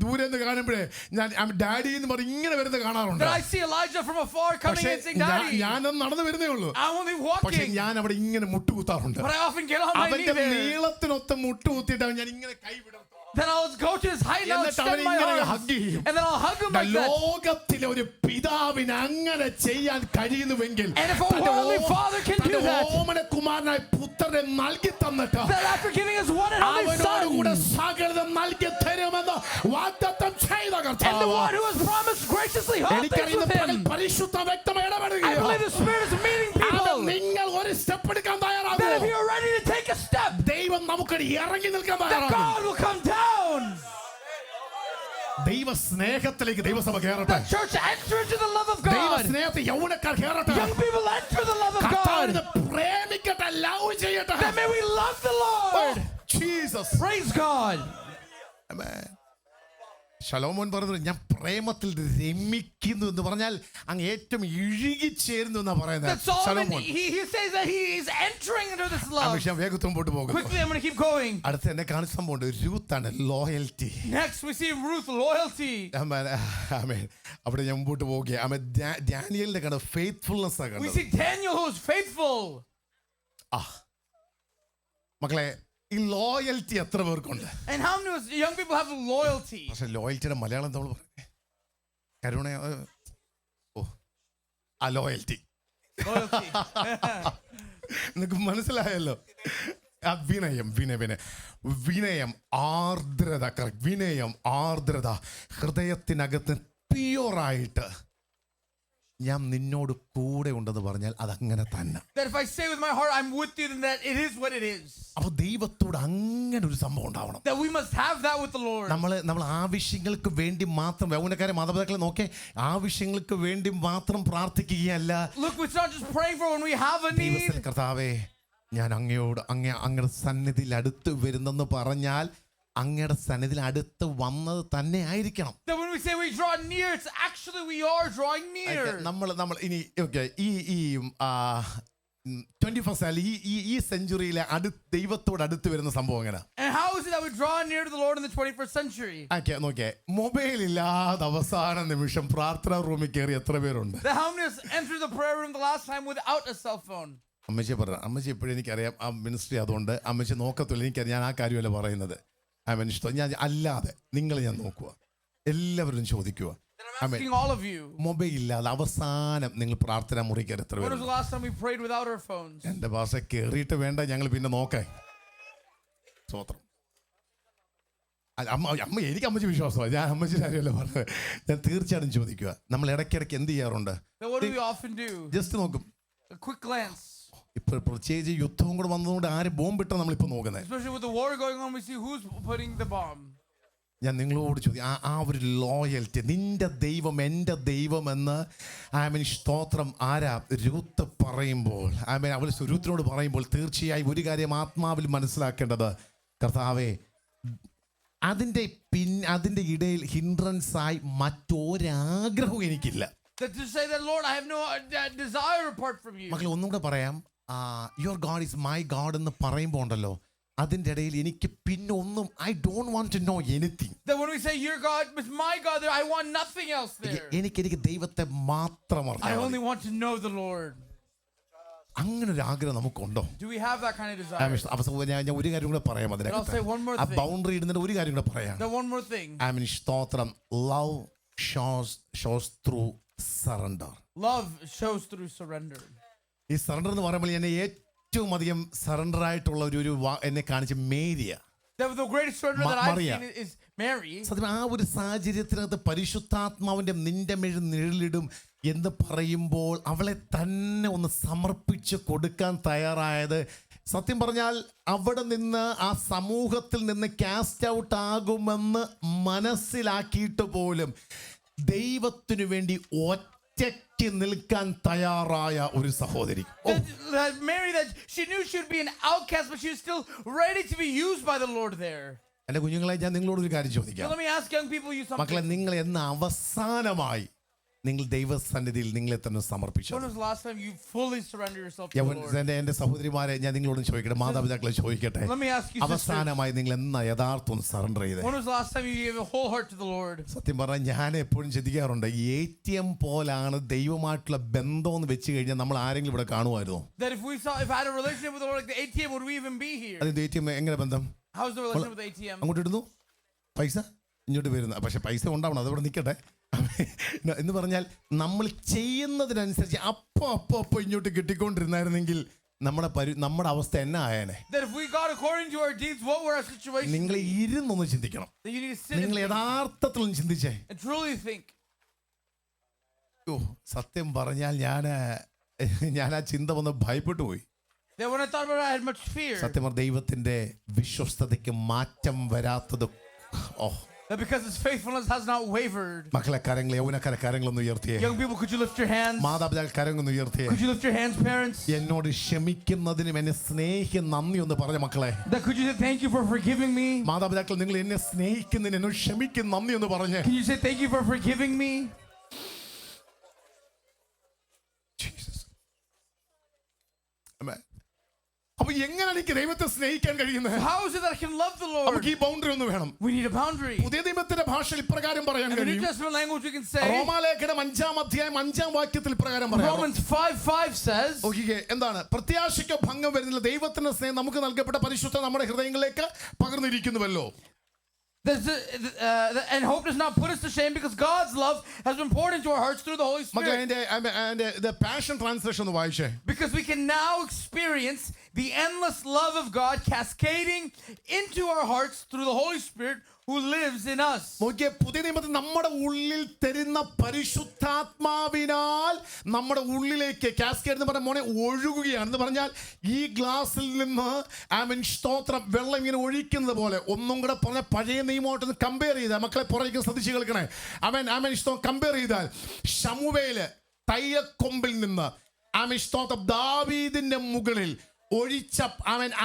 ദൂരെ നിന്ന് കാണുമ്പോഴേ ഞാൻ ഡാഡി എന്ന് പറഞ്ഞ് ഇങ്ങനെ വരുന്നത് കാണാറുണ്ട്. That I see Elijah from afar coming and saying, Daddy. ഞാനൊന്ന് നടന്നു വരുന്നേ ഉള്ളൂ. I'm only പക്ഷെ walking. ഞാൻ അവിടെ ഇങ്ങനെ മുട്ടുകുത്താറുണ്ട്. But I often get on my knee അവന്റെ there. നീളത്തിനൊത്ത മുട്ടുകുത്തിയിട്ട് ഞാൻ ഇങ്ങനെ കൈവിടും. Then I'll go to his height and I'll extend my arms. And then I'll hug him like that. ലോകത്തിലെ ഒരു പിതാവിന് അങ്ങനെ ചെയ്യാൻ കഴിയുന്നുവെങ്കിൽ And if a worldly father can do that, ഓമനകുമാരനായ പുത്രനെ നൽകി തന്നിട്ട് that after giving his one and only അവനോടുകൂടെ son, സകലതും നൽകി തരുമെന്ന് വാഗ്ദത്തം ചെയ്ത and the കർത്താവ്, one who has promised graciously all things എനിക്കറിയുന്ന with പകൽ him, പരിശുദ്ധ വ്യക്തമായി I believe ഇടപെടുകയാണ്. the Spirit is meeting people. നിങ്ങൾ ഒരു സ്റ്റെപ്പ് എടുക്കാൻ That if തയ്യാറാകുമോ, you're ready to take a step, ദൈവം നമുക്ക് ഇറങ്ങി നിൽക്കാൻ that തയ്യാറാകും. God will come down ദൈവ സ്നേഹത്തിലേക്ക് ദൈവസഭ കയറട്ടെ. The church enter into the love of ദൈവ God. സ്നേഹത്തിൽ യൗവനക്കാർ കയറട്ടെ. Young people enter the love of God. കർത്താവിനെ പ്രേമിക്കട്ടെ, ലവ് ചെയ്യട്ടെ. Then may we love the Lord. Jesus. Praise God. ആമേൻ. ശലോമോൻ പറഞ്ഞു, ഞാൻ പ്രേമത്തിൽ രമിക്കുന്നു എന്ന് പറഞ്ഞാൽ അങ്ങ് ഏറ്റവും ഇഴുകിച്ചേരുന്നു എന്നാ പറയുന്നത്. That Solomon, Solomon he says that he is entering into this love. ആമേൻ. വേഗത്തിൽ മുമ്പോട്ട് പോകുന്നു. Quickly, I'm going to keep going. അടുത്ത എന്നെ കാണിച്ച സംഭവമുണ്ട്. രൂത്താണ് loyalty. Next, we see Ruth, loyalty. ആമേൻ. അവിടെ ഞാൻ മുമ്പോട്ട് പോവുകയാണ്. ആമേൻ. ഡാനിയലിന്റെ കണ്ട ഫെയ്ത്ത്ഫുൾനെസ് ആണ് We കണ്ടത്. see Daniel who is faithful. മക്കളെ, ഈ ലോയൽറ്റി എത്ര പേർക്കുണ്ട്? And how many young people have loyalty? പക്ഷെ ലോയൽറ്റിയുടെ മലയാളം നമ്മൾ പറഞ്ഞേ കരുണ. Loyalty Loyalty. നിനക്ക് മനസ്സിലായല്ലോ. വിനയം, ആർദ്രത. വിനയം, ആർദ്രത. ഹൃദയത്തിനകത്ത് പ്യുവറായിട്ട് ഞാൻ നിന്നോട് കൂടെ ഉണ്ടെന്ന് പറഞ്ഞാൽ അതങ്ങനെ തന്നെ. That if I say with my heart, I'm with you, then that it is what it is. അപ്പൊ ദൈവത്തോട് അങ്ങനെ ഒരു സംഭവം ഉണ്ടാവണം. That we must have that with the Lord. നമ്മൾ ആവശ്യങ്ങൾക്ക് വേണ്ടി മാത്രം, യൗവനക്കാരെ മാതാപിതാക്കളെ നോക്കേ, ആവശ്യങ്ങൾക്ക് വേണ്ടി മാത്രം പ്രാർത്ഥിക്കുകയല്ല. Look, it's not just praying for when we have a need. കർത്താവേ, ഞാൻ അങ്ങയുടെ സന്നിധിയിൽ അടുത്ത് വരുന്നെന്ന് പറഞ്ഞാൽ അങ്ങയുടെ സന്നിധിയിൽ അടുത്ത് വന്നത് തന്നെ ആയിരിക്കണം. That when we say we draw near, it's actually we are drawing near. നമ്മൾ ഇനി ഈ 21st ഈ സെഞ്ചുറിയിലെ ദൈവത്തോട് അടുത്ത് വരുന്ന സംഭവം എങ്ങനെ? And how is it that we draw near to the Lord in the 21st century? നോക്കിയേ, മൊബൈൽ ഇല്ലാതെ അവസാന നിമിഷം പ്രാർത്ഥനാ റൂമിൽ കയറി എത്ര പേരുണ്ട്? That how many entered the prayer room the last time without a cell phone? അമ്മച്ചി പറഞ്ഞു. അമ്മച്ചി എപ്പോഴും എനിക്കറിയാം ആ മിനിസ്ട്രി, അതുകൊണ്ട് അമ്മച്ചി നോക്കത്തില്ല. എനിക്കറിയാം, ഞാൻ ആ കാര്യമല്ല പറയുന്നത്. ഇഷ്ടം ഞാൻ അല്ലാതെ നിങ്ങൾ ഞാൻ നോക്കുക, എല്ലാവരും ചോദിക്കുക. Asking all of you. Mobile ഇല്ലാതെ അവസാനം നിങ്ങൾ പ്രാർത്ഥന മുറി കയറി എത്ര When was പേര്? the last time we prayed without our phones? എന്റെ ഭാഷ കയറിയിട്ട് വേണ്ട ഞങ്ങൾ പിന്നെ നോക്കാൻ. സ്വത്രം. അമ്മ എനിക്ക് അമ്മച്ചി വിശ്വാസമാണ്. ഞാൻ അമ്മച്ചി കാര്യമല്ല പറഞ്ഞത്. ഞാൻ തീർച്ചയായിട്ടും ചോദിക്കുക, നമ്മൾ ഇടയ്ക്കിടയ്ക്ക് എന്ത് ചെയ്യാറുണ്ട്? Then what do we often do? Just നോക്കും. A quick glance. ഇപ്പൊ പ്രത്യേകിച്ച് യുദ്ധവും കൂടെ വന്നതുകൊണ്ട് ആര് ബോംബിട്ടാ നമ്മളിപ്പോ നോക്കുന്നത്. Especially with the war going on, we see who's putting the bomb. ഞാൻ നിങ്ങളോട് ചോദിക്കും, ആ ഒരു ലോയൽറ്റി, നിന്റെ ദൈവം എൻ്റെ ദൈവം എന്ന് സ്തോത്രം ആരാ രൂത്ത് പറയുമ്പോൾ, അവൾ രൂത്തിനോട് പറയുമ്പോൾ തീർച്ചയായും ഒരു കാര്യം ആത്മാവിൽ മനസ്സിലാക്കേണ്ടത്, കർത്താവേ, അതിൻ്റെ ഇടയിൽ ഹിൻഡ്രൻസ് ആയി മറ്റൊരാഗ്രഹവും എനിക്കില്ല. That to say that, Lord, I have no desire apart from you. മക്കളെ, ഒന്നുകൂടെ പറയാം, your God is my God എന്ന് പറയുമ്പോൾ ഉണ്ടല്ലോ, അതിൻ്റെ ഇടയിൽ എനിക്ക് പിന്നെ ഒന്നും, I don't want to know anything. That when we say your God is my God, there I want nothing else there. എനിക്ക് ദൈവത്തെ മാത്രം I അറിയാം. only want to know the Lord. അങ്ങനെ ഒരു ആഗ്രഹം നമുക്കുണ്ടോ? Do we have that kind of desire? ഞാൻ ഒരു കാര്യം കൂടെ പറയാം. I'll say one more ആ thing. ബൗണ്ടറി ഇടുന്നതിന് ഒരു കാര്യം കൂടെ പറയാം. Then one more thing. സ്തോത്രം, love shows through surrender. Love shows through surrender. ഈ സറണ്ടർ എന്ന് പറയുമ്പോൾ എന്നെ ഏറ്റവും അധികം സറണ്ടർ ആയിട്ടുള്ള ഒരു എന്നെ കാണിച്ച മേരിയ. The greatest surrender that I've seen is Mary. സത്യം, ആ ഒരു സാഹചര്യത്തിനകത്ത് പരിശുദ്ധാത്മാവിന്റെ നിന്റെ മേൽ നിഴലിടും എന്ന് പറയുമ്പോൾ അവളെ തന്നെ ഒന്ന് സമർപ്പിച്ച് കൊടുക്കാൻ തയ്യാറായത്, സത്യം പറഞ്ഞാൽ അവിടെ നിന്ന് ആ സമൂഹത്തിൽ നിന്ന് കാസ്റ്റ് ഔട്ട് ആകുമെന്ന് മനസ്സിലാക്കിയിട്ട് പോലും ദൈവത്തിനു വേണ്ടി ഒറ്റയ്ക്ക് നിൽക്കാൻ തയ്യാറായ ഒരു സഹോദരി. That Mary, that she knew she would be an outcast, but she was still ready to be used by the Lord there. എന്റെ കുഞ്ഞുങ്ങളെ, ഞാൻ നിങ്ങളോട് ഒരു കാര്യം ചോദിക്കാം. So let me ask young people you something. മക്കളെ, നിങ്ങൾ എന്ന് അവസാനമായി നിങ്ങൾ ദൈവസന്നിധിയിൽ നിങ്ങളെ തന്നെ സമർപ്പിച്ചു? When was the last time you fully surrendered yourself to the Lord? എന്റെ സഹോദരിമാരെ, ഞാൻ നിങ്ങളോട് ചോദിക്കട്ടെ, മാതാപിതാക്കളെ ചോദിക്കട്ടെ, Let me ask you, sister. അവസാനമായി നിങ്ങൾ എന്നാ യഥാർത്ഥം സറണ്ടർ ചെയ്തേ? When was the last time you gave a whole heart to the Lord? സത്യം പറഞ്ഞാൽ ഞാൻ എപ്പോഴും ചിന്തിക്കാറുണ്ട്, ATM പോലാണ് ദൈവമായിട്ടുള്ള ബന്ധം എന്ന് വെച്ച് കഴിഞ്ഞാൽ നമ്മൾ ആരെങ്കിലും ഇവിടെ കാണുമായിരുന്നു? That if I had a relationship with the Lord like the ATM, would we even be here? അതിന്റെ ATM എങ്ങനെ ബന്ധം? How's the relationship with the ATM? അങ്ങോട്ട് ഇടുന്നു പൈസ, ഇങ്ങോട്ട് വരുന്ന, പക്ഷെ പൈസ ഉണ്ടാവണം, അതവിടെ നിൽക്കട്ടെ എന്ന് പറഞ്ഞാൽ നമ്മൾ ചെയ്യുന്നതിനനുസരിച്ച് അപ്പൊ ഇങ്ങോട്ട് കിട്ടിക്കൊണ്ടിരുന്നായിരുന്നെങ്കിൽ നമ്മുടെ അവസ്ഥ എന്നാ ആയേനെ? That if we got according to our deeds, what were our situation? നിങ്ങൾ ഇരുന്നൊന്ന് ചിന്തിക്കണം. That you need to sit നിങ്ങൾ യഥാർത്ഥത്തിൽ ഒന്ന് ചിന്തിച്ചേ. and truly think. സത്യം പറഞ്ഞാൽ ഞാൻ ആ ചിന്ത വന്ന് ഭയപ്പെട്ടു പോയി. That when I thought about it, I had much fear. സത്യം പറഞ്ഞ ദൈവത്തിന്റെ വിശ്വസ്തതയ്ക്ക് മാറ്റം വരാത്തത് that because his faithfulness has not wavered. മക്കളെ കരങ്ങൾ, യൗവനക്കാരെ കരങ്ങളൊന്ന് ഉയർത്തിയേ. Young people, could you lift your hands? മാതാപിതാക്കൾ കരങ്ങളൊന്ന് ഉയർത്തിയേ. Could you lift your hands, parents? എന്നോട് ക്ഷമിക്കുന്നതിനും എന്നെ സ്നേഹിക്കുന്ന നന്ദി ഒന്ന് പറഞ്ഞ മക്കളെ. That could you say thank you for forgiving me? മാതാപിതാക്കൾ നിങ്ങൾ എന്നെ സ്നേഹിക്കുന്നതിന് എന്നോട് ക്ഷമിക്കുന്ന നന്ദി ഒന്ന് പറഞ്ഞേ. Can you say thank you for forgiving me? Jesus. Amen. അപ്പൊ എങ്ങനെയാണ് എനിക്ക് ദൈവത്തെ സ്നേഹിക്കാൻ കഴിയുന്നത്? How is it that I can love the Lord? നമുക്ക് ഈ ബൗണ്ടറി ഒന്ന് വേണം. We need a boundary. പുതിയ നിയമത്തിന്റെ ഭാഷയിൽ ഇപ്രകാരം പറയാൻ In the New കഴിയും. Testament language, we can say റോമാലേഖനം 5-ാം അധ്യായം 5-ാം വാക്യത്തിൽ ഇപ്രകാരം പറയാം. Romans 5:5 says, നോക്കിക്കേ, എന്താണ്? പ്രത്യാശയ്ക്ക് ഭംഗം വരുന്നില്ല, ദൈവത്തിന്റെ സ്നേഹം നമുക്ക് നൽകപ്പെട്ട പരിശുദ്ധ നമ്മുടെ ഹൃദയങ്ങളിലേക്ക് പകർന്നിരിക്കുന്നുവല്ലോ. And hope does not put us to shame because God's love has been poured into our hearts through the Holy മക്കളെ Spirit. അതിന്റെ പാഷൻ ട്രാൻസ്ലേഷൻ ഒന്ന് വായിച്ചേ. Because we can now experience the endless love of God cascading into our hearts through the Holy Spirit who lives in us. നോക്കിയേ, പുതിയ നിയമത്തിൽ നമ്മുടെ ഉള്ളിൽ തരുന്ന പരിശുദ്ധാത്മാവിനാൽ നമ്മുടെ ഉള്ളിലേക്ക് കാസ്കേഡ് എന്ന് പറഞ്ഞ മോനെ ഒഴുകുകയാണ്. എന്ന് പറഞ്ഞാൽ ഈ ഗ്ലാസ്സിൽ നിന്ന് സ്തോത്രം വെള്ളം ഇങ്ങനെ ഒഴിക്കുന്നത് പോലെ. ഒന്നും കൂടെ പറഞ്ഞ പഴയ നിയമമായിട്ടൊന്ന് കമ്പയർ ചെയ്താൽ, മക്കളെ പുറകെ ശ്രദ്ധിച്ച് കേൾക്കണേ. കമ്പയർ ചെയ്താൽ ശമൂവേല് തൈലക്കൊമ്പിൽ നിന്ന് സ്തോത്രം ദാവീദിന്റെ മുകളിൽ ഒഴിച്ച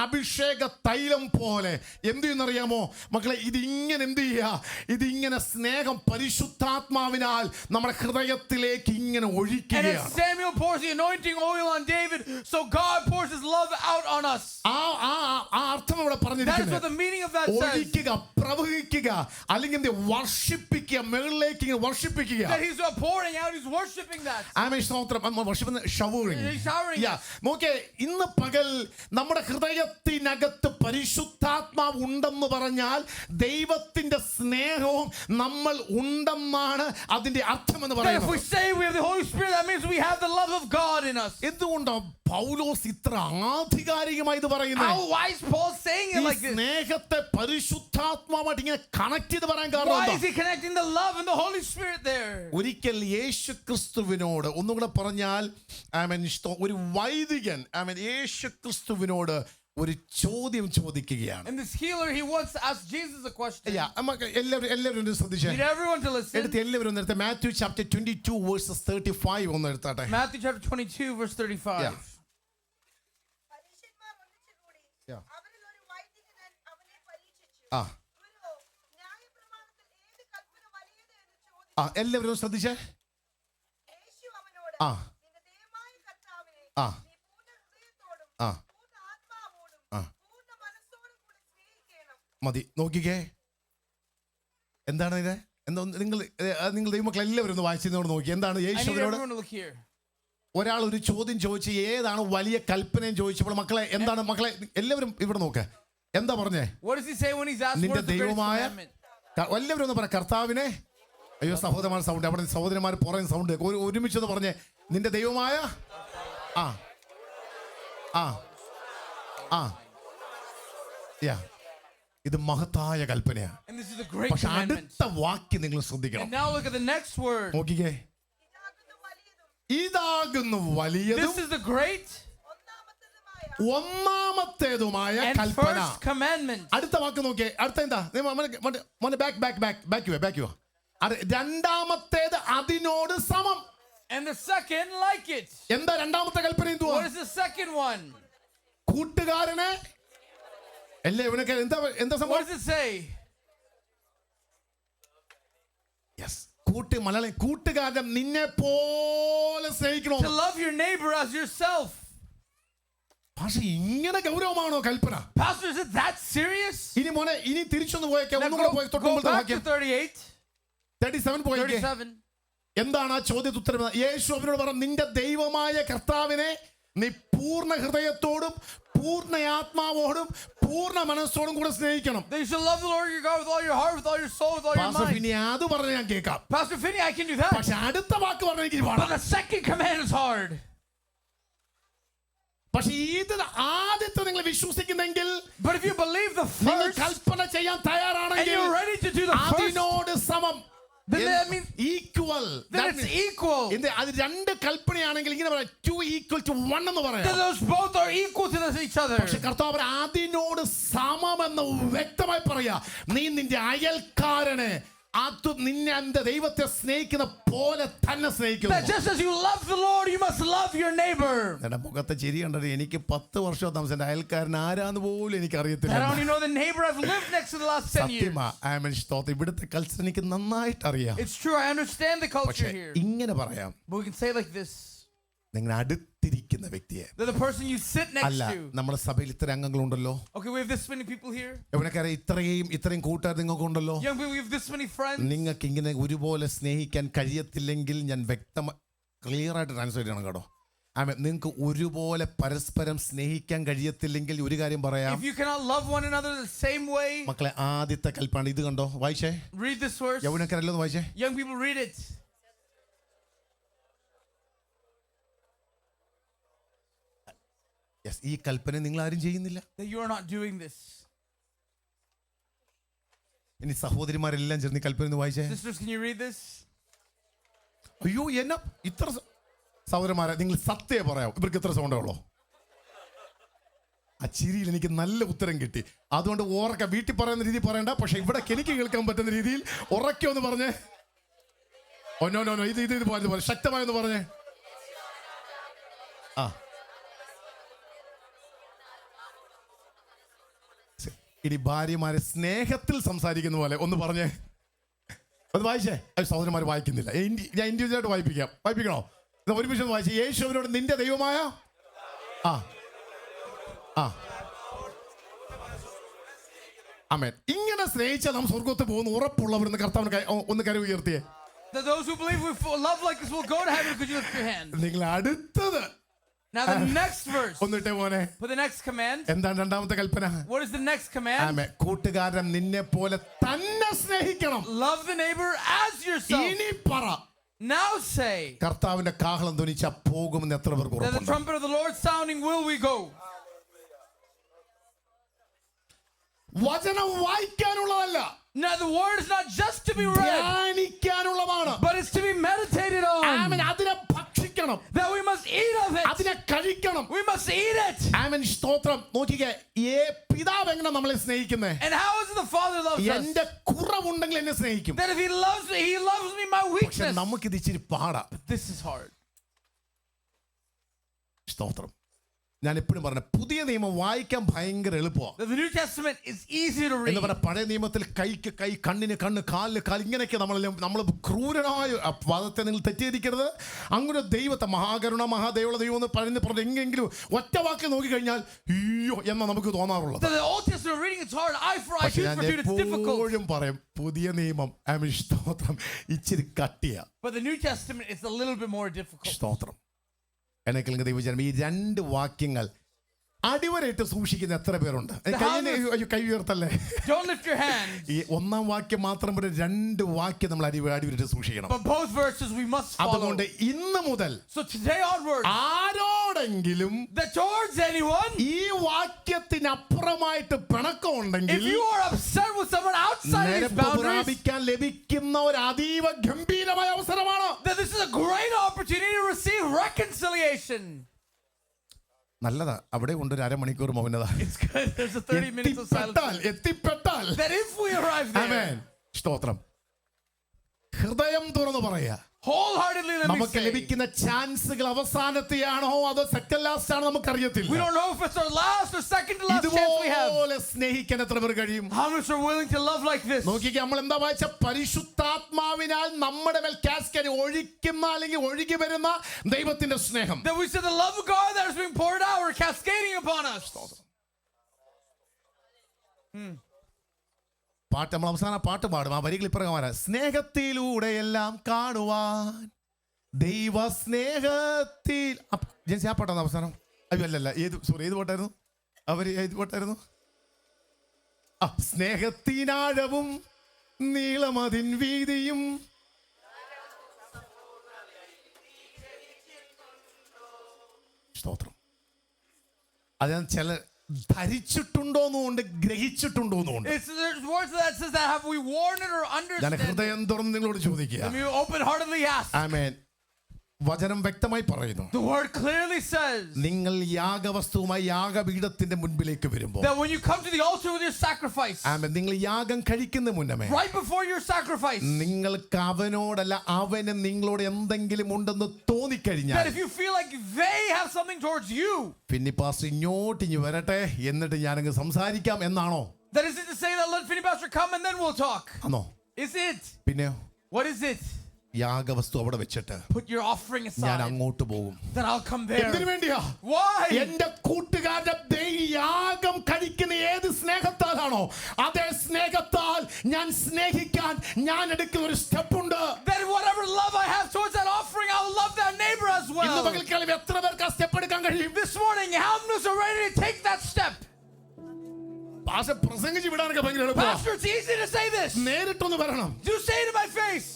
അഭിഷേക തൈലം പോലെ എന്ത് ചെയ്യുന്നറിയാമോ മക്കളെ? ഇതിങ്ങനെ എന്ത് ചെയ്യുക? ഇതിങ്ങനെ സ്നേഹം പരിശുദ്ധാത്മാവിനാൽ നമ്മുടെ ഹൃദയത്തിലേക്ക് ഇങ്ങനെ ഒഴിക്കുകയാണ്. And as Samuel pours the anointing oil on David, so God pours his love out on us. ആ അർത്ഥം ഇവിടെ That is what പറഞ്ഞിരിക്കുന്നത്. the meaning of that says. ഒഴിക്കുക, പ്രവഹിക്കുക, അല്ലെങ്കിൽ എന്ത് വർഷിപ്പിക്കുക, മുകളിലേക്ക് ഇങ്ങനെ വർഷിപ്പിക്കുക. That he's pouring out, he's worshiping that. Showering. He's showering us. നോക്കിയേ, ഇന്ന് പകൽ നമ്മുടെ ഹൃദയത്തിനകത്ത് പരിശുദ്ധാത്മാവ് ഉണ്ടെന്ന് പറഞ്ഞാൽ ദൈവത്തിന്റെ സ്നേഹവും നമ്മൾ ഉണ്ടെന്നാണ് അതിന്റെ അർത്ഥം എന്ന് That if പറയുന്നത്. we say we have the Holy Spirit, that means we have the love of God in us. എന്തുകൊണ്ടാണ് പൗലോസ് ഇത്ര ആധികാരികമായി ഇത് പറയുന്നത്? Why is Paul saying it ഈ like this? സ്നേഹത്തെ പരിശുദ്ധാത്മാവായിട്ട് ഇങ്ങനെ കണക്ട് ചെയ്ത് പറയാൻ കാരണം Why എന്താ? is he connecting the love and the Holy Spirit there? ഒരിക്കൽ യേശു ക്രിസ്തുവിനോട്, ഒന്നുകൂടെ പറഞ്ഞാൽ ഒരു വൈദികൻ യേശു ക്രിസ്തുവിനോട് ഒരു ചോദ്യം ചോദിക്കുകയാണ്. And this healer, he wants to ask Jesus a question. എല്ലാവരും ശ്രദ്ധിച്ചേ. Need everyone to listen. എടുത്ത് എല്ലാവരും എടുത്ത് മാത്യു ചാപ്റ്റർ 22 വേഴ്സസ് 35 ഒന്ന് എടുത്താട്ടെ. Matthew chapter 22 verse 35. Yeah. പരീശന്മാർ ഒന്നിച്ചുകൂടി അവരിൽ ഒരു വൈദികൻ അവനെ പരീക്ഷിച്ചു. ആ ഗുരു, ന്യായപ്രമാണത്തിൽ ഏത് കൽപ്പന വലിയത് എന്ന് ചോദിച്ചു. എല്ലാവരും ശ്രദ്ധിച്ചേ. യേശു അവനോട്, ആ നിന്റെ ദൈവമായ കർത്താവിനെ ആ നീ പൂർണ്ണ ഹൃദയത്തോടും ആ പൂർണ്ണ ആത്മാവോടും ആ പൂർണ്ണ മനസ്സോടും കൂടി സ്നേഹിക്കണം. മതി. നോക്കിക്കേ, എന്താണ് ഇത്? എന്താ നിങ്ങൾ ദൈവമക്കൾ എല്ലാവരും ഒന്ന് വായിച്ചതിനോട് നോക്കി. എന്താണ് I need യേശുവിനോട് everyone to look here. ഒരാൾ ഒരു ചോദ്യം ചോദിച്ച് ഏതാണ് വലിയ കൽപ്പനയും ചോദിച്ചപ്പോൾ മക്കളെ എന്താണ്? മക്കളെ എല്ലാവരും ഇവിടെ നോക്ക്. എന്താ പറഞ്ഞേ? What does he say when he's asked നിന്റെ what is the greatest ദൈവമായ commandment? എല്ലാവരും ഒന്ന് പറ, കർത്താവിനെ. അയ്യോ സഹോദരന്മാർ സൗണ്ട്, അവിടെ സഹോദരന്മാർ പുറകെ സൗണ്ട്. ഒരുമിച്ചൊന്ന് പറഞ്ഞേ, നിന്റെ ദൈവമായ. ആ ആ ആ യാ ഇത് മഹത്തായ കൽപ്പനയാണ്. And this is the great പക്ഷെ commandment. അടുത്ത വാക്യം നിങ്ങൾ ശ്രദ്ധിക്കണം. And now look at the next word. നോക്കിക്കേ, ഇതാകുന്നു വലുതും ഇതാകുന്നു വലിയതും This is the great ഒന്നാമത്തേതുമായ and Kalpana. first commandment. അടുത്ത വാക്ക് നോക്കിയേ. അടുത്ത എന്താ? രണ്ടാമത്തേത് അതിനോട് സമം. And the second like it. എന്താ രണ്ടാമത്തെ കൽപ്പന? എന്തുവാ? What is the second one? കൂട്ടുകാരനെ അല്ലേ ഇവനൊക്കെ എന്താ What സംഭവം? does it say? യെസ്, കൂട്ടുകാരൻ നിന്നെ പോലെ സ്നേഹിക്കണോ? To love your neighbor as yourself. പക്ഷെ ഇങ്ങനെ ഗൗരവമാണോ കൽപ്പന? Pastor, is it that serious? ഇനി മോനെ, ഇനി തിരിച്ചൊന്ന് പോയേക്കെ. Now ഒന്നുകൂടെ പോയി go തൊട്ടുമ്പോൾ back to 38, 37 പോയേക്കെ. 37. എന്താണ് ആ ചോദ്യത്തിന് ഉത്തരം? യേശു അവനോട് പറഞ്ഞു, നിന്റെ ദൈവമായ കർത്താവിനെ നീ പൂർണ്ണ ഹൃദയത്തോടും പൂർണ്ണ ആത്മാവോടും പൂർണ്ണ മനസ്സോടും കൂടെ സ്നേഹിക്കണം. Then you should love the Lord your God with all your heart, with all your soul, with all your pastor mind. പിന്നെ അത് പറഞ്ഞ് ഞാൻ കേൾക്കാം. Pastor Finney, I can do that. പക്ഷെ അടുത്ത വാക്ക് പറഞ്ഞ എനിക്ക് But പാടാം. the second command is hard. പക്ഷെ ഇത് ആദ്യത്തെ നിങ്ങൾ വിശ്വസിക്കുന്നെങ്കിൽ, But if you believe the നിങ്ങൾ first കൽപ്പന ചെയ്യാൻ and തയ്യാറാണെങ്കിൽ you're ready to do the first, അതിനോട് സമം Then that means equal. that it's equal. അത് രണ്ട് കൽപ്പനയാണെങ്കിൽ ഇങ്ങനെ പറയാം, 2 equal to 1 എന്ന് That പറയാം. those both are equal to each other. പക്ഷെ കർത്താവ് അതിനോട് സമമെന്ന് വ്യക്തമായി പറയാ, നീ നിന്റെ അയൽക്കാരനെ അത് നിന്നെ എന്റെ ദൈവത്തെ സ്നേഹിക്കുന്ന പോലെ തന്നെ That സ്നേഹിക്കുന്നു. just as you love the Lord, you must love your neighbor. എന്റെ മുഖത്തെ ചിരി കണ്ടത് എനിക്ക് 10 വർഷം താമസം എന്റെ അയൽക്കാരൻ ആരാന്ന് പോലും എനിക്ക് I അറിയത്തില്ല. don't even know the neighbor I've lived next to the last 10 years. സത്യമാ, ഇവിടുത്തെ കൾച്ചർ എനിക്ക് നന്നായിട്ട് അറിയാം. It's true, I understand the culture പക്ഷെ here. ഇങ്ങനെ പറയാം, But we can say like this. നിങ്ങൾ അടുത്തിരിക്കുന്ന വ്യക്തിയെ That the person you sit next അല്ല, to. നമ്മുടെ സഭയിൽ ഇത്ര അംഗങ്ങളുണ്ടല്ലോ, Okay, we have this many people here. എവിടെക്കാരെ ഇത്രയും കൂട്ടുകാർ നിങ്ങൾക്ക് ഉണ്ടല്ലോ, Young people, we have this many friends. നിങ്ങൾക്ക് ഇങ്ങനെ ഒരുപോലെ സ്നേഹിക്കാൻ കഴിയത്തില്ലെങ്കിൽ ഞാൻ വ്യക്തമായി ക്ലിയർ ആയിട്ട് ട്രാൻസ്ലേറ്റ് ചെയ്യണം കേട്ടോ. നിങ്ങൾക്ക് ഒരുപോലെ പരസ്പരം സ്നേഹിക്കാൻ കഴിയത്തില്ലെങ്കിൽ ഒരു കാര്യം പറയാം, If you cannot love one another the same way, മക്കളെ ആദ്യത്തെ കൽപ്പാണ് ഇത്. കണ്ടോ, വായിച്ചേ, read this verse. യൗവനക്കാരല്ലോ വായിച്ചേ. Young people, read it. ഈ കൽപ്പന നിങ്ങൾ ആരും ചെയ്യുന്നില്ല. That you are not doing this. ഇനി സഹോദരിമാരെല്ലാം ചേർന്ന് ഈ കൽപ്പന വായിച്ചേ. Sisters, can you read this? അയ്യോ, എന്നാ ഇത്ര സഹോദരന്മാരെ, നിങ്ങൾ സത്യം പറയാം, ഇവർക്ക് ഇത്ര സൗണ്ടേ ഉള്ളോ? ആ ചിരിയിൽ എനിക്ക് നല്ല ഉത്തരം കിട്ടി. അതുകൊണ്ട് ഉറക്ക വീട്ടിൽ പറയുന്ന രീതി പറയണ്ട, പക്ഷെ ഇവിടെ എനിക്ക് കേൾക്കാൻ പറ്റുന്ന രീതിയിൽ ഉറക്കെ ഒന്ന് പറഞ്ഞേ. ഓ നോ നോ നോ, ഇത് പോലെ ശക്തമായെന്ന് പറഞ്ഞേ. ആ, ഇനി ഭാര്യമാരെ സ്നേഹത്തിൽ സംസാരിക്കുന്ന പോലെ ഒന്ന് പറഞ്ഞേ, അത് വായിച്ചേ. സഹോദരന്മാർ വായിക്കുന്നില്ല, ഞാൻ ഇൻഡിവിജ്വലായിട്ട് വായിപ്പിക്കണോ? ഒരുമിച്ച് വായിച്ചേ. യേശുവിനോട് നിന്റെ ദൈവമായ ആ ആ ആമേൻ. ഇങ്ങനെ സ്നേഹിച്ചാൽ നാം സ്വർഗ്ഗത്തിൽ പോകുന്ന ഉറപ്പുള്ളവർ കർത്താവിന് ഒന്ന് കര ഉയർത്തിയേ. That those who believe with love like this will go to heaven. Could you lift your hand? നിങ്ങൾ അടുത്തത് Now the next verse. ഒന്നിട്ടേ മോനെ. For the next command. എന്താണ് രണ്ടാമത്തെ കൽപ്പന? What is the next command? ആമേൻ. കൂട്ടുകാരൻ നിന്നെ പോലെ തന്നെ സ്നേഹിക്കണം. Love the neighbor as yourself. ഇനി പറ. Now say. കർത്താവിന്റെ കാഹളം ധ്വനിച്ചാൽ പോകുമെന്ന് എത്ര പേർക്ക് That the ഉറപ്പുണ്ട്? trumpet of the Lord sounding, will we go? വചനം വായിക്കാനുള്ളതല്ല, Now the word is not just to be read, ധ്യാനിക്കാനുള്ളതാണ്. but it's to be meditated on. ആമേൻ. അതിനെ ഭക്ഷിക്കണം, That we must eat of it. അതിനെ കഴിക്കണം. We must eat it. ആമേൻ. സ്തോത്രം. നോക്കിക്കേ, പിതാവ് എങ്ങനെ നമ്മളെ സ്നേഹിക്കുന്നേ? And how is it the Father loves us? എന്റെ കുറവുണ്ടെങ്കിൽ എന്നെ സ്നേഹിക്കും. That if He loves me my പക്ഷെ weakness. നമുക്കിത് ഇച്ചിരി പാടാ. This is hard. സ്തോത്രം. ഞാൻ എപ്പോഴും പറഞ്ഞ പുതിയ നിയമം വായിക്കാൻ ഭയങ്കര എളുപ്പമാണ്. The New Testament is easy to read. എന്ന് പറഞ്ഞ പഴയ നിയമത്തിൽ കൈക്ക് കൈ, കണ്ണിന് കണ്ണ്, കാലിന് കാൽ, ഇങ്ങനെയൊക്കെ നമ്മൾ ക്രൂരനായ പദത്തെ നിങ്ങൾ തെറ്റിദ്ധരിക്കരുത്. അങ്ങനെ ദൈവത്തെ മഹാകരുണ മഹാദേവുള്ള ദൈവം എന്ന് പറഞ്ഞ് എങ്ങെങ്കിലും ഒറ്റ വാക്ക് നോക്കിക്കഴിഞ്ഞാൽ അയ്യോ എന്നാ നമുക്ക് തോന്നാറുള്ളത്. The Old Testament reading is hard. Eye for eye, പക്ഷെ tooth ഞാൻ for tooth. It's difficult. എപ്പോഴും പറയും പുതിയ നിയമം സ്തോത്രം ഇച്ചിരി കട്ടിയാ. But the New Testament is a little bit more difficult. സ്തോത്രം. എന്നെ കേൾക്കുന്ന ദൈവജനം, ഈ രണ്ട് വാക്യങ്ങൾ അടിവരയിട്ട് സൂക്ഷിക്കുന്ന എത്ര പേരുണ്ട്? കൈ ഉയർത്തല്ലേ. Don't lift your hand. ഈ ഒന്നാം വാക്യം മാത്രം രണ്ട് വാക്യം നമ്മൾ അടിവരയിട്ട് സൂക്ഷിക്കണം. But both verses we must follow. അതുകൊണ്ട് ഇന്ന് മുതൽ So today onwards, ആരോടെങ്കിലും that towards anyone, ഈ വാക്യത്തിനപ്പുറമായിട്ട് പിണക്കം ഉണ്ടെങ്കിൽ if you are upset with someone outside of these നിരപ്പ് boundaries, പ്രാപിക്കാൻ ലഭിക്കുന്ന ഒരു അതീവ ഗംഭീരമായ അവസരമാണ്. that this is a great opportunity to receive reconciliation. നല്ലതാ, അവിടെ ഉണ്ട് ഒരു അരമണിക്കൂർ മൗനത. It's good. There's a 30 minutes of silence. എത്തിപ്പെട്ടാൽ That if we arrive there, ആമേൻ. സ്തോത്രം. ഹൃദയം തുറന്നു പറയാ, wholeheartedly let me നമുക്ക് say, ലഭിക്കുന്ന ചാൻസുകൾ അവസാനത്തെയാണോ അതോ സെക്കൻഡ് ലാസ്റ്റ് ആണോ നമുക്കറിയത്തില്ല. we don't know if it's our last or second to last chance we have. ഇതുപോലെ സ്നേഹിക്കാൻ എത്ര പേർ കഴിയും? How much are willing to love like this? നോക്കിക്കേ, നമ്മൾ എന്താ വായിച്ച? പരിശുദ്ധാത്മാവിനാൽ നമ്മുടെ മേൽ കാസ്കേഡ് ഒഴിക്കുന്ന അല്ലെങ്കിൽ ഒഴുകി വരുന്ന ദൈവത്തിന്റെ സ്നേഹം. That we see the love of God that is being poured out or cascading upon us. പാട്ട് നമ്മൾ അവസാന പാട്ട് പാടും. ആ വരികൾ ഇപ്രകാരം: സ്നേഹത്തിലൂടെ എല്ലാം കാണുവാൻ ദൈവ സ്നേഹത്തിൽ. ജെൻസി ആ പാട്ടാണ് അവസാനം. അയ്യോ അല്ലല്ല, ഏത് പാട്ടായിരുന്നു? ഏത് പാട്ടായിരുന്നു? സ്നേഹത്തിനാഴവും നീളമതിൻ വീതിയും. സ്തോത്രം. അത് ഞാൻ ചില ധരിച്ചിട്ടുണ്ടോന്നുകൊണ്ട് ഗ്രഹിച്ചിട്ടുണ്ടോന്നുകൊണ്ട്. It's there's words that says that have we worn it or ഞാൻ understand it? ഹൃദയം തുറന്ന് നിങ്ങളോട് ചോദിക്കുക. Let me open-heartedly ask. ആമേൻ. വചനം വ്യക്തമായി പറയുന്നു, The word clearly says നിങ്ങൾ യാഗവസ്തുവുമായി യാഗപീഠത്തിന്റെ മുൻപിലേക്ക് വരുമ്പോൾ, that when you come to the altar with your sacrifice, ആമേൻ, നിങ്ങൾ യാഗം കഴിക്കുന്ന മുന്നമേ right before your sacrifice, നിങ്ങൾക്ക് അവനോടല്ല അവന് നിങ്ങളോട് എന്തെങ്കിലും ഉണ്ടെന്ന് that തോന്നിക്കഴിഞ്ഞാൽ, if you feel like they have something towards you, പിന്നെ പാസ്റ്റർ ഇങ്ങോട്ട് വരട്ടെ എന്നിട്ട് ഞാനങ്ങ് സംസാരിക്കാം എന്നാണോ? that is it to say that let Finney Pastor come and then we'll talk. ആണോ? Is it? പിന്നെ What is it? യാഗവസ്തു അവിടെ വെച്ചിട്ട് Put your offering ഞാൻ aside. അങ്ങോട്ട് പോകും. Then I'll come there. എന്തിനു വേണ്ടിയാ? Why? എന്റെ കൂട്ടുകാരുടെ യാഗം കഴിക്കുന്ന ഏത് സ്നേഹത്താലാണോ അതേ സ്നേഹത്താൽ ഞാൻ സ്നേഹിക്കാൻ ഞാൻ എടുക്കുന്ന ഒരു സ്റ്റെപ്പ് ഉണ്ട്. Then whatever love I have towards that offering, I will love that neighbor as ഇന്ന് well. പകൽക്കാലം എത്ര പേർക്ക് ആ സ്റ്റെപ്പ് എടുക്കാൻ കഴിയും? This morning, how many are ready to take that step? Pastor പ്രസംഗിച്ച് വിടാനൊക്കെ ഭയങ്കര എളുപ്പമാണ്. Pastor, it's easy to say this. നേരിട്ടൊന്ന് വരണം. You say it to my face.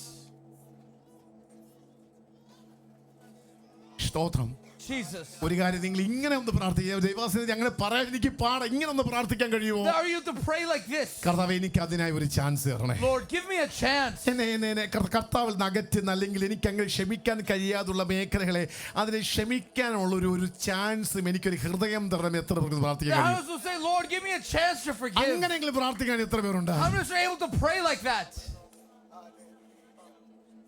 സ്തോത്രം. Jesus. ഒരു കാര്യം നിങ്ങൾ ഇങ്ങനെ ഒന്ന് പ്രാർത്ഥിക്കുക. ദൈവവാസന അങ്ങനെ പറയാൻ എനിക്ക് പാടാ. ഇങ്ങനെ ഒന്ന് പ്രാർത്ഥിക്കാൻ കഴിയുമോ? Are you to pray like this? കർത്താവേ, എനിക്ക് അതിനായി ഒരു ചാൻസ് തരണേ. Lord, give me a chance. എന്നെ കർത്താവിൽ നകറ്റുന്ന അല്ലെങ്കിൽ എനിക്ക് അങ്ങനെ ക്ഷമിക്കാൻ കഴിയാതുള്ള മേഖലകളെ അതിനെ ക്ഷമിക്കാനുള്ള ഒരു ചാൻസും എനിക്കൊരു ഹൃദയം തരണം. എത്ര പേർക്ക് പ്രാർത്ഥിക്കാൻ I കഴിയും? also say, Lord, give me a chance to forgive. അങ്ങനെയെങ്കിലും പ്രാർത്ഥിക്കാൻ എത്ര പേരുണ്ട്? I'm just able to pray like that.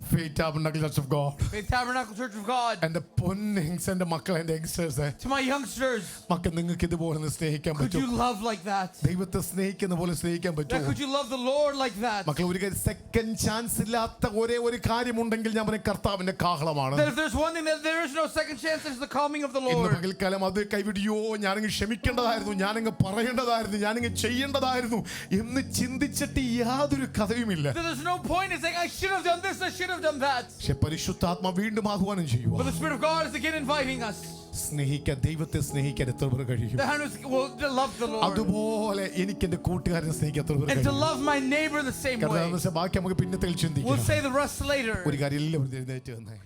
Faith Tabernacle Church of God. Faith Tabernacle Church of God. എന്റെ പൊന്നിങ്സ്, എന്റെ മക്കൾ, എന്റെ യങ്സ്റ്റേഴ്സ്, To my youngsters, മക്കൾ, നിങ്ങൾക്ക് ഇതുപോലെ ഒന്ന് സ്നേഹിക്കാൻ could പറ്റും? you love like that? ദൈവത്തെ സ്നേഹിക്കുന്ന പോലെ സ്നേഹിക്കാൻ That പറ്റുമോ? could you love the Lord like that? മക്കൾ, ഒരു സെക്കൻഡ് ചാൻസ് ഇല്ലാത്ത ഒരേ ഒരു കാര്യമുണ്ടെങ്കിൽ ഞാൻ പറയും കർത്താവിന്റെ കാഹളമാണ്. That if there's one thing that there is no second chance, it's the calming of the ഇന്ന് Lord. പകൽക്കാലം അത് കൈവിടിയോ, ഞാനങ്ങ് ക്ഷമിക്കേണ്ടതായിരുന്നു, ഞാനങ്ങ് പറയേണ്ടതായിരുന്നു, ഞാനങ്ങ് ചെയ്യേണ്ടതായിരുന്നു എന്ന് ചിന്തിച്ചിട്ട് യാതൊരു കഥയുമില്ല. That there's no point in saying, I should have done this, I should have done that. പക്ഷെ പരിശുദ്ധാത്മ വീണ്ടും ആഹ്വാനം ചെയ്യുക. But the Spirit of God is again inviting us. സ്നേഹിക്കാൻ, ദൈവത്തെ സ്നേഹിക്കാൻ എത്ര പേർ കഴിയും? The hand is, well, to love the Lord. അതുപോലെ എനിക്ക് എന്റെ കൂട്ടുകാരനെ സ്നേഹിക്കാൻ എത്ര പേർ And to കഴിയും? love my neighbor the same way. ബാക്കി നമുക്ക് പിന്നത്തിൽ We'll ചിന്തിക്കാം. say the rest later. ഒരു കാര്യം എല്ലാവരും എഴുന്നേറ്റ് വന്നേ.